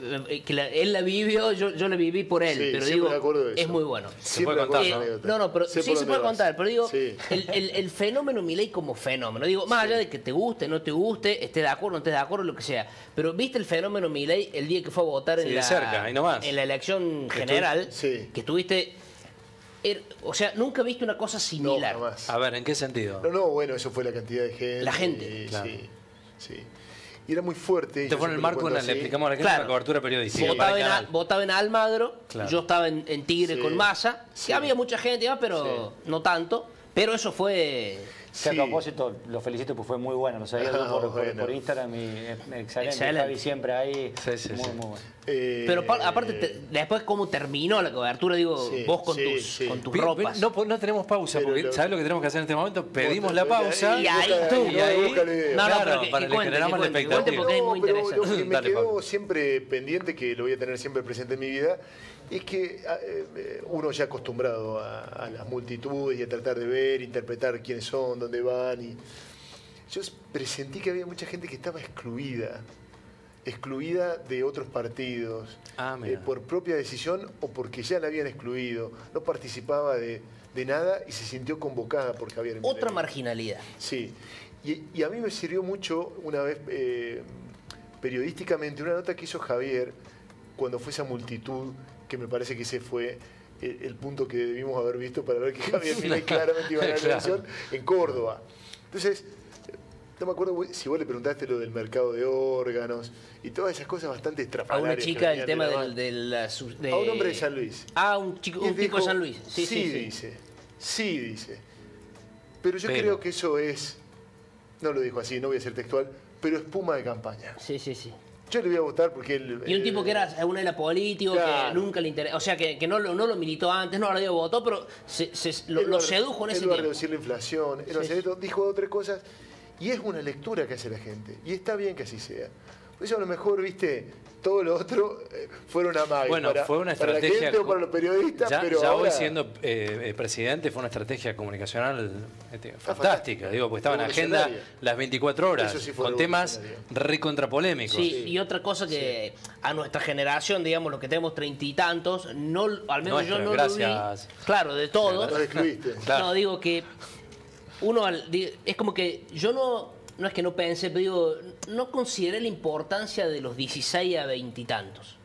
él la vivió, yo la viví por él, Sí, pero siempre digo, me acuerdo de eso. es muy bueno. Siempre puede me acuerdo contar, de ¿no? esa anécdota. No, pero Sé sí por se dónde puede vas. contar, pero digo, Sí. el fenómeno Milei como fenómeno. Digo, más allá de que te guste, no te guste, esté de acuerdo, no esté de acuerdo, lo que sea. Pero viste el fenómeno Milei el día que fue a votar Sí, de cerca, ahí nomás. en la elección general, Sí. que estuviste... o sea, nunca viste una cosa No, similar. jamás. A ver, ¿en qué sentido? No, bueno, eso fue la cantidad de gente. La gente. Claro. Sí. Y era muy fuerte. Este yo fue en el siempre marco, lo cuento le así. explicamos a la gente, Claro. una cobertura periodística. Votaba, para el canal. votaba en Almagro, Claro. yo estaba en Tigre Sí. con Massa, Sí. que había mucha gente, pero no tanto. Pero eso fue... Que a Sí. propósito, lo felicito porque fue muy bueno. Lo sabía yo por bueno. por Instagram y excelente. Excelente. Javi siempre ahí. Sí. Muy bueno. Pero aparte, después cómo terminó la cobertura, digo, Sí, vos con sí. tus Pi- ropas. No tenemos pausa, Pero porque lo- ¿sabes lo que tenemos que hacer en este momento? Pedimos la Busca- pausa Y ahí busca- tú. no, y ahí- busca el video. No, Claro, pero que para que cuente, generamos la que cuente, expectativa. porque es muy pero interesante. lo que me Dale, quedó Pablo. siempre pendiente, que lo voy a tener siempre presente en mi vida, es que uno ya acostumbrado a las multitudes y a tratar de ver, interpretar quiénes son, dónde van. Y yo presentí que había mucha gente que estaba excluida de otros partidos, Mira. por propia decisión o porque ya la habían excluido. No participaba de nada y se sintió convocada por Javier Milei. Otra marginalidad. Sí, y a mí me sirvió mucho una vez periodísticamente una nota que hizo Javier cuando fue esa multitud, que me parece que ese fue el punto que debimos haber visto para ver que Javier Milei claramente iba a ganar la elección en Córdoba. Entonces, no me acuerdo si vos le preguntaste lo del mercado de órganos y todas esas cosas bastante A estrafalarias. una chica el tema de de a un hombre de San Luis. Ah, un tipo de San Luis. Sí, dice. Pero yo creo que eso es, no lo dijo así, no voy a ser textual, pero espuma de campaña. Sí. Yo le voy a votar porque él... Y un tipo que era una de la político, claro, que nunca le interesó, o sea, que no lo militó antes, no lo votó, pero lo sedujo en ese tiempo. Él va a tiempo. reducir la inflación, él va a hacer esto, dijo otras cosas, y es una lectura que hace la gente, y está bien que así sea. Por eso a lo mejor, viste, todo lo otro fueron amagues Bueno, fue una estrategia, para la gente o para los periodistas, pero ya ahora... hoy siendo presidente fue una estrategia comunicacional fantástica, digo, porque estaba en agenda las 24 horas, Eso sí fue con temas recontrapolémicos. Sí, y otra cosa que a nuestra generación, digamos, los que tenemos 30 y tantos, no, al menos yo no gracias. lo vi. Claro, de todos. Lo excluiste. Claro. No, digo que uno, es como que yo no es que no pensé, pero digo, no consideré la importancia de los 16 a 20 y tantos.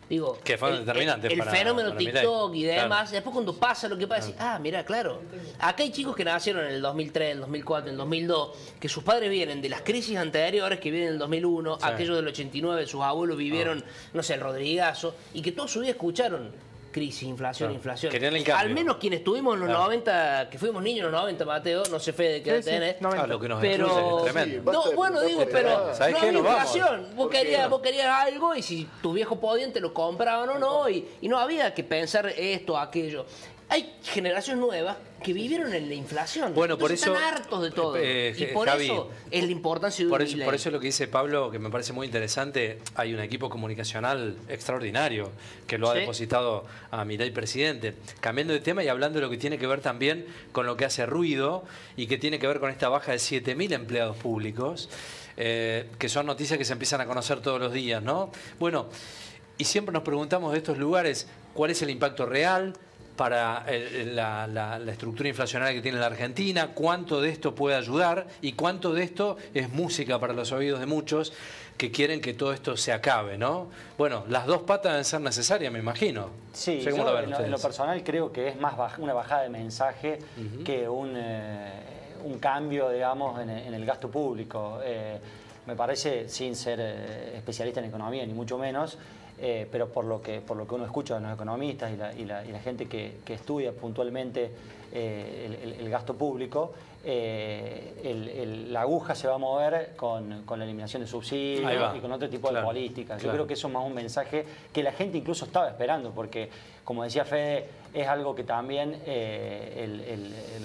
Digo, que fueron determinantes el para fenómeno Milei. TikTok y demás. Claro. Después cuando pasa lo que pasa, mira, claro. Acá hay chicos que nacieron en el 2003, en el 2004, en el 2002, que sus padres vienen de las crisis anteriores, que vienen en el 2001, Sí. aquellos del 89, sus abuelos vivieron, no sé, el Rodrigazo, y que toda su vida escucharon crisis, inflación, Claro. inflación. Querían el cambio. Al menos quienes estuvimos en los 90, que fuimos niños en los 90, Mateo, no sé, Fede, qué edad tenés. 90. Lo que nos Pero, destruye es tremendo. Sí, basta de bueno, digo, preocuparte de pero nada. ¿Sabés no qué? había Nos vamos. inflación. Vos ¿Por qué querías, no? vos querías algo y si tu viejo podía te lo compraban o no, y no había que pensar esto, aquello. Hay generaciones nuevas que vivieron en la inflación. Bueno, por Entonces eso, están hartos de todo. Y por Javi, eso es la importancia de un Milei. por eso lo que dice Pablo, que me parece muy interesante, hay un equipo comunicacional extraordinario que lo ha Sí. depositado a Milei presidente. Cambiando de tema y hablando de lo que tiene que ver también con lo que hace ruido y que tiene que ver con esta baja de 7.000 empleados públicos, que son noticias que se empiezan a conocer todos los días, ¿no? Bueno, y siempre nos preguntamos de estos lugares, ¿cuál es el impacto real para la estructura inflacionaria que tiene la Argentina? ¿Cuánto de esto puede ayudar? ¿Y cuánto de esto es música para los oídos de muchos que quieren que todo esto se acabe, ¿no? Bueno, las dos patas deben ser necesarias, me imagino. Sí, No sé cómo yo lo ven en lo ustedes. personal creo que es más una bajada de mensaje que un cambio, digamos, en el gasto público. Me parece, sin ser especialista en economía, ni mucho menos, pero por lo que uno escucha de los economistas y la gente que estudia puntualmente el gasto público, la aguja se va a mover con la eliminación de Ahí subsidios va. y con otro tipo de Claro, políticas. Yo claro. creo que eso es más un mensaje que la gente incluso estaba esperando, porque, como decía Fede, es algo que también,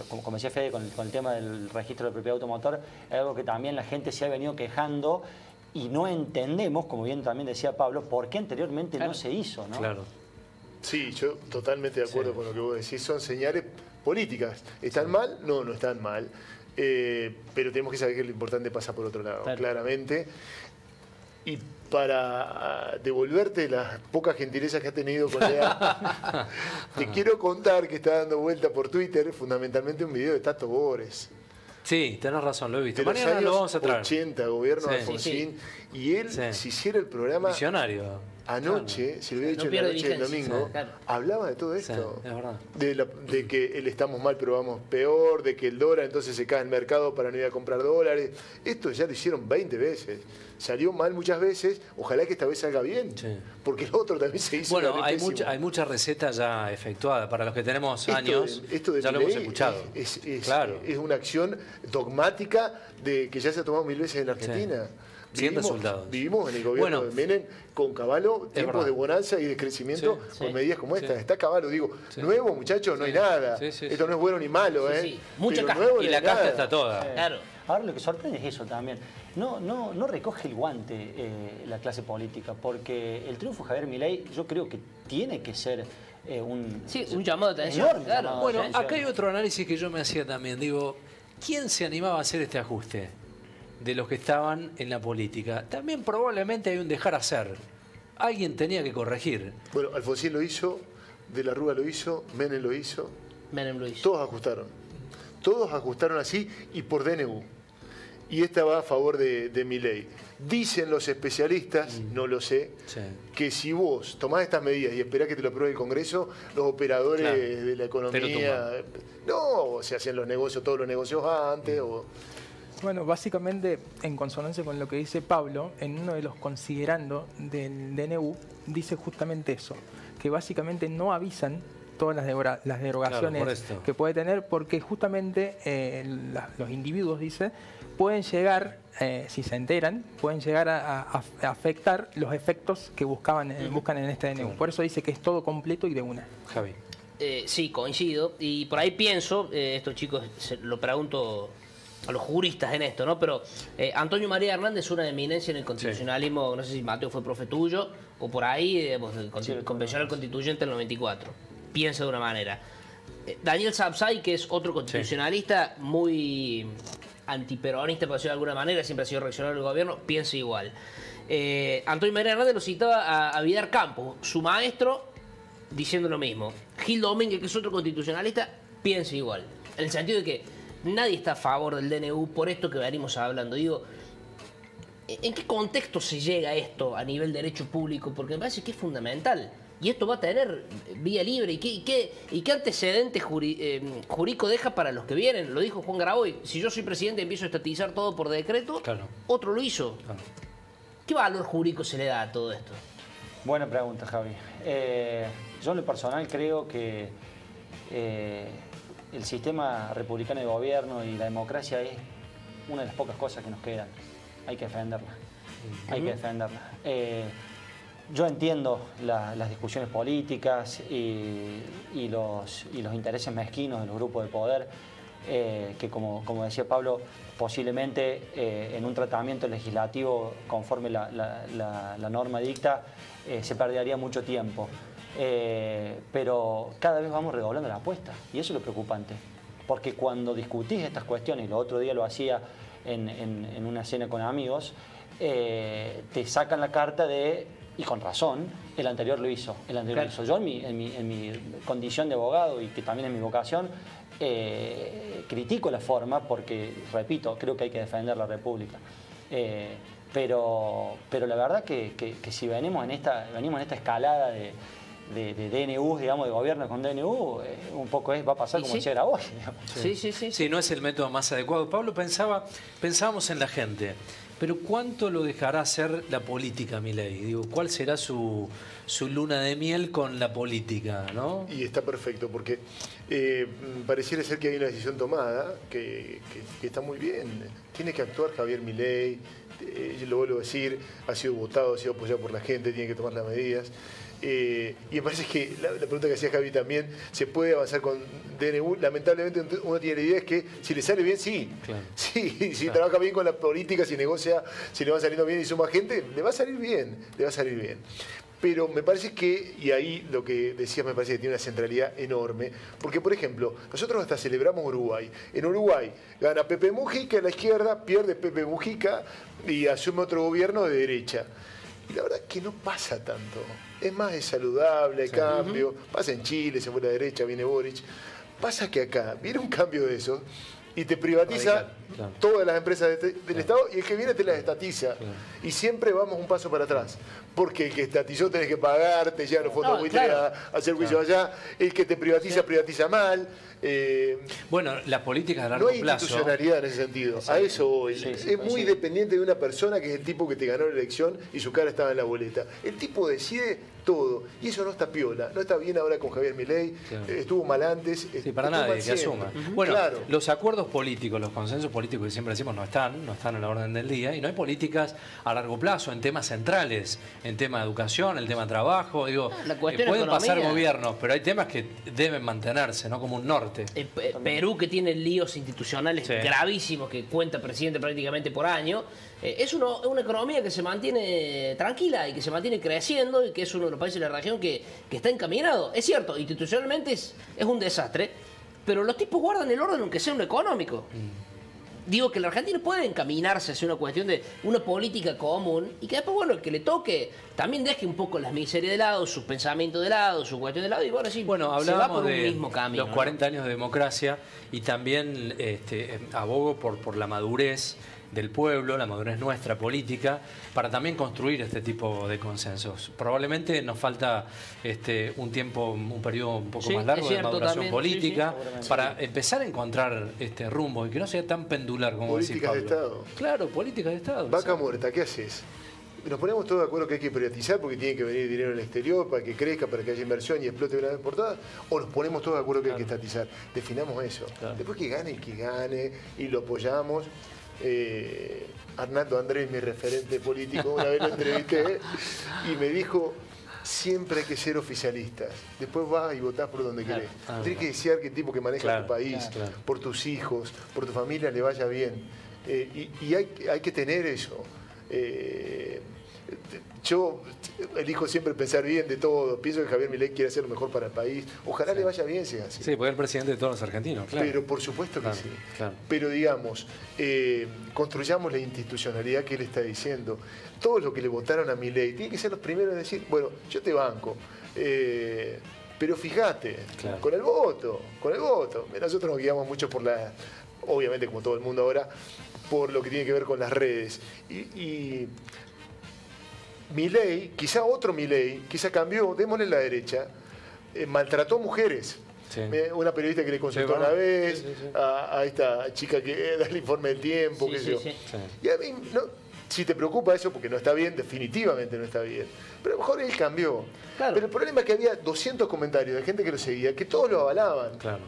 como decía Fede con el tema del registro de propiedad automotor, es algo que también la gente se ha venido quejando y no entendemos, como bien también decía Pablo, por qué anteriormente no se hizo, ¿no? Claro. Sí, yo totalmente de acuerdo con lo que vos decís. Son señales políticas. ¿Están mal? No, no están mal. Pero tenemos que saber que lo importante pasa por otro lado, Claro. claramente. Y para devolverte las pocas gentilezas que has tenido con Lea, te quiero contar que está dando vuelta por Twitter fundamentalmente un video de Tato Bores. Sí, tenés razón, lo he visto. De los Mañana años lo vamos a traer. 80, gobierno Sí. de Alfonsín. Y él, Sí. si hiciera el programa Visionario. anoche, si lo hubiera No hecho en la pierde noche del vigencia. domingo, Sí, claro. hablaba de todo Sí, esto. es verdad. De que el estamos mal pero vamos peor, de que el dólar entonces se cae el mercado para no ir a comprar dólares. Esto ya lo hicieron 20 veces. Salió mal muchas veces, ojalá que esta vez salga bien, Sí. porque el otro también se hizo. Bueno, una hay, pésimo. hay muchas recetas ya efectuadas. Para los que tenemos Esto años, esto de ya lo hemos Milei escuchado. Claro. es una acción dogmática de que ya se ha tomado 1000 veces en la Argentina. Sin resultados. Vivimos en el gobierno Bueno, de Menem con Caballo tiempos verdad. de bonanza y de crecimiento Sí, con sí. medidas como esta. Sí. Está Caballo, digo, Sí. nuevo muchachos, no hay Sí. nada. Sí, sí, Esto sí. no es bueno ni malo, Sí, ¿eh? sí. Mucha Pero casta. nuevo Y no la hay casta nada. está toda. Claro. Ahora lo que sorprende es eso también. No recoge el guante la clase política, porque el triunfo de Javier Milei yo creo que tiene que ser un llamado de atención. enorme Claro. llamado de Bueno, atención. acá hay otro análisis que yo me hacía también. Digo, ¿quién se animaba a hacer este ajuste de los que estaban en la política? También probablemente hay un dejar hacer. Alguien tenía que corregir. Bueno, Alfonsín lo hizo, De la Rúa lo hizo, Menem lo hizo, Menem lo hizo. todos ajustaron. Todos ajustaron así y por DNU. y esta va a favor de Milei. Dicen los especialistas, no lo sé, que si vos tomás estas medidas y esperás que te lo apruebe el Congreso, los operadores de la economía... No, se hacían los negocios, todos los negocios antes. Bueno, básicamente, en consonancia con lo que dice Pablo, en uno de los considerando del DNU, dice justamente eso, que básicamente no avisan todas las derogaciones que puede tener, porque justamente los individuos, dice, pueden llegar, si se enteran, pueden llegar a afectar los efectos que buscan en este DNU. Por eso dice que es todo completo y de una. Javi. Sí, coincido. Y por ahí pienso, estos chicos, lo pregunto a los juristas en esto, ¿no? Pero Antonio María Hernández es una eminencia en el constitucionalismo, no sé si Mateo fue profe tuyo, o por ahí, convencional constituyente en el 94. Piensa de una manera. Daniel Sapsay, que es otro constitucionalista muy antiperonista, por decirlo de alguna manera, siempre ha sido reaccionario del gobierno, piensa igual. Antonio María Hernández lo citaba a Vidal Campos, su maestro, diciendo lo mismo. Gil Domínguez, que es otro constitucionalista, piensa igual. En el sentido de que nadie está a favor del DNU por esto que venimos hablando. Digo, ¿en qué contexto se llega a esto a nivel de derecho público? Porque me parece que es fundamental. Y esto va a tener vía libre. ¿Y qué antecedente jurídico deja para los que vienen? Lo dijo Juan Graboy. Si yo soy presidente y empiezo a estatizar todo por decreto, otro lo hizo. ¿Qué valor jurídico se le da a todo esto? Buena pregunta, Javi. Yo en lo personal creo que el sistema republicano de gobierno y la democracia es una de las pocas cosas que nos quedan. Hay que defenderla. Hay que defenderla. Yo entiendo las discusiones políticas y los intereses mezquinos de los grupos de poder, que como decía Pablo, posiblemente en un tratamiento legislativo conforme la norma dicta, se perdería mucho tiempo. Pero cada vez vamos redoblando la apuesta y eso es lo preocupante, porque cuando discutís estas cuestiones, el otro día lo hacía en una cena con amigos, te sacan la carta de, y con razón, el anterior lo hizo, lo hizo. Yo en mi condición de abogado y que también en mi vocación, critico la forma porque, repito, creo que hay que defender la República. Pero la verdad que si venimos en esta escalada de DNU, digamos, de gobierno con DNU, un poco va a pasar como decía Graboy. Sí, no es el método más adecuado. Pablo, pensábamos en la gente, pero ¿cuánto lo dejará hacer la política, Milei? Digo, ¿cuál será su luna de miel con la política, ¿no? Y está perfecto, porque pareciera ser que hay una decisión tomada que está muy bien. Tiene que actuar Javier Milei, lo vuelvo a decir, ha sido votado, ha sido apoyado por la gente, tiene que tomar las medidas. Y me parece que la pregunta que hacía Javi también, ¿se puede avanzar con DNU? Lamentablemente uno tiene la idea es que si le sale bien, sí. Sí, si trabaja bien con la política, si negocia, si le va saliendo bien y suma gente, le va a salir bien, Pero me parece que, y ahí lo que decías me parece que tiene una centralidad enorme, porque por ejemplo, nosotros hasta celebramos Uruguay. En Uruguay gana Pepe Mujica, a la izquierda pierde Pepe Mujica y asume otro gobierno de derecha. Y la verdad es que no pasa tanto. Es más, es saludable, hay cambio. Pasa en Chile, se fue a la derecha, viene Boric. Pasa que acá viene un cambio de eso y te privatiza todas las empresas del Estado y el que viene te las estatiza. Y siempre vamos un paso para atrás. Porque el que estatizó tenés que pagar, te llevan los fondos buitres a hacer juicio allá. El que te privatiza, privatiza mal. Bueno, la política de largo plazo. No hay institucionalidad en ese sentido. A eso voy. Es muy dependiente de una persona que es el tipo que te ganó la elección y su cara estaba en la boleta. El tipo decide todo. Y eso no está piola. No está bien ahora con Javier Milei. Estuvo mal antes. Para nadie, que asuma. Bueno, los acuerdos políticos, los consensos políticos que siempre decimos no están en la orden del día. Y no hay políticas a largo plazo en temas centrales. En tema de educación, el tema de trabajo. Digo, pueden pasar gobiernos, pero hay temas que deben mantenerse, ¿no? Como un norte. Perú, que tiene líos institucionales gravísimos, que cuenta presidente prácticamente por año, es una economía que se mantiene tranquila y que se mantiene creciendo y que es uno de los países de la región que está encaminado. Es cierto, institucionalmente es un desastre, pero los tipos guardan el orden aunque sea en lo económico. Digo que el argentino puede encaminarse hacia una cuestión de una política común y que después, bueno, el que le toque también deje un poco las miserias de lado, sus pensamientos de lado, su cuestión de lado y bueno, sí, se va por un mismo camino. Los 40 años de democracia y también abogo por la madurez del pueblo, la madurez nuestra política, para también construir este tipo de consensos. Probablemente nos falta un tiempo, un periodo un poco más largo de maduración política para empezar a encontrar este rumbo y que no sea tan pendular como decís, Pablo. Políticas de Estado. Claro, políticas de Estado. Vaca muerta, ¿qué haces? Nos ponemos todos de acuerdo que hay que privatizar porque tiene que venir dinero del exterior para que crezca, para que haya inversión y explote de una vez por todas, o nos ponemos todos de acuerdo que hay que estatizar. Definamos eso. Claro. Después que gane el que gane y lo apoyamos. Arnaldo Andrés, mi referente político, una vez lo entrevisté y me dijo: siempre hay que ser oficialistas. Después vas y votás por donde querés. Tienes que desear que el tipo que maneja tu país, por tus hijos, por tu familia, le vaya bien. Y hay que tener eso. Yo elijo siempre pensar bien de todo. Pienso que Javier Milei quiere hacer lo mejor para el país. Ojalá le vaya bien si es así. Sí, porque es el presidente de todos los argentinos, claro. Pero por supuesto que sí. Claro. Pero digamos, construyamos la institucionalidad que él está diciendo. Todos los que le votaron a Milei tienen que ser los primeros en decir: bueno, yo te banco. Pero fíjate, con el voto. Nosotros nos guiamos mucho por obviamente como todo el mundo ahora, por lo que tiene que ver con las redes. Y Milei, quizá otro Milei, quizá cambió, démosle la derecha, maltrató mujeres. Sí. Una periodista que le consultó una vez, a esta chica que da el informe del tiempo, qué sé yo. Y a mí, si te preocupa eso, porque no está bien, definitivamente no está bien. Pero a lo mejor él cambió. Claro. Pero el problema es que había 200 comentarios de gente que lo seguía, que todos lo avalaban. Claro.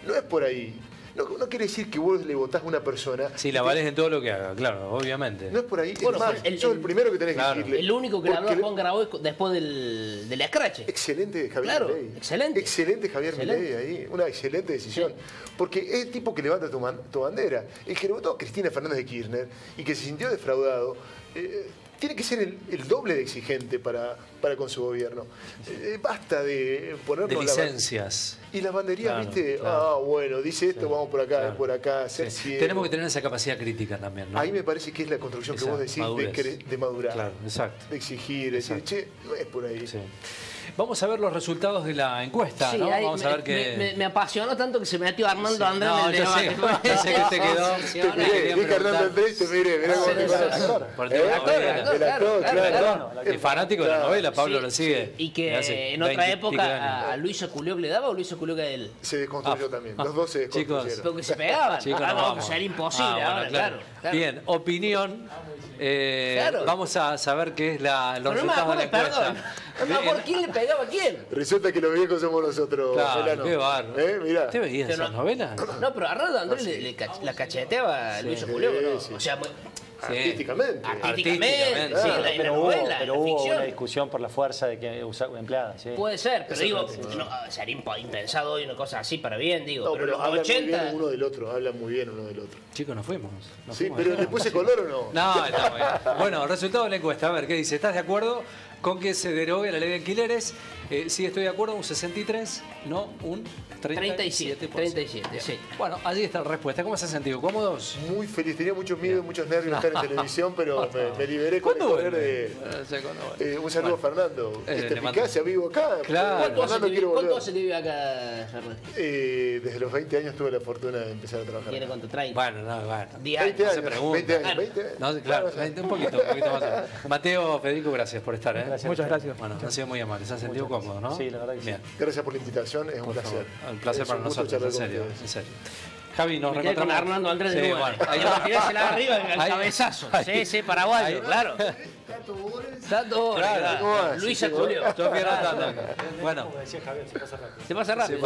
No es por ahí. No quiere decir que vos le votás a una persona... Sí, la valés en todo lo que haga, claro, obviamente. No es por ahí. Bueno, es más, sos el primero que tenés que decirle. El único que le habló a Juan Grabois después del escrache. Excelente Javier Milei. Excelente Javier Milei ahí. Una excelente decisión. Porque es el tipo que levanta tu bandera. El que le votó a Cristina Fernández de Kirchner y que se sintió defraudado... tiene que ser el doble de exigente para con su gobierno. Basta de ponernos... De licencias. Y las banderías, ¿viste? Bueno, dice esto, vamos por acá, por acá. Tenemos que tener esa capacidad crítica también, ¿no? Ahí me parece que es la construcción que vos decís de madurar. Claro, exacto. De exigir, decir, che, no es por ahí. Sí. Vamos a ver los resultados de la encuesta, ¿no? Vamos a ver que... me apasionó tanto que se metió Arnaldo Andrés en el debate. Yo sé que te quedó... Dije Arnaldo Andrés, te miré cómo te claro. El fanático de la novela, Pablo lo sigue. Y que en otra época a Luis Aculió le daba o Luis Aculió a él. Se desconstruyó también. Los dos se desconstruyeron. Porque se pegaban. Ahora era imposible. Claro. Bien, opinión. Vamos a saber qué es los resultados de la encuesta. No me acuerdo quién le pegaba a quién. Resulta que los viejos somos nosotros. Claro, qué bárbaro. Mirá. ¿Te veías esas novelas? No, pero Arnaldo Andrés la cacheteaba a Luis Aculió, ¿no? O sea, artísticamente. Artísticamente, sí, en la novela, pero en la hubo ficción. una discusión por la fuerza de que empleada. ¿Sí? Puede ser, pero digo, sería impensado hoy una cosa así para bien, digo. No, pero los hablan 80... muy bien uno del otro, hablan muy bien uno del otro. Chicos, nos fuimos. Sí, pero ¿le puse color o no? No, está bien. Bueno, resultado de la encuesta. A ver, ¿qué dice? ¿Estás de acuerdo con que se derogue la ley de alquileres? Sí, estoy de acuerdo, un 63, no, un 37%. 37, sí. Bueno, allí está la respuesta. ¿Cómo se han sentido? ¿Cómodos? Muy feliz, tenía muchos miedos, muchos nervios de estar en televisión, pero me liberé con el poder de... un saludo a Fernando. Eficacia, vivo acá. Claro. ¿Cuánto hace que vive acá, Fernando? Desde los 20 años tuve la fortuna de empezar a trabajar. ¿Tiene cuánto? 30. Bueno, no, bueno. 20 años, 20 años. No, claro, un poquito más. Mateo, Federico, gracias por estar. Muchas gracias. Bueno, han sido muy amables, se han sentido cómodos, ¿no? Sí, la verdad que sí. Gracias por la invitación, es un placer. Un placer para nosotros, en serio. Javi, nos reencontramos. Con Arnaldo Andrés de nuevo. Ahí va a tirársela arriba al cabezazo. Sí, paraguayo, claro. Tato Bores. Luis Aculió. Bueno. Se pasa rápido.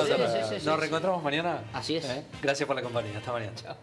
Nos reencontramos mañana. Así es. Gracias por la compañía. Hasta mañana. Chao.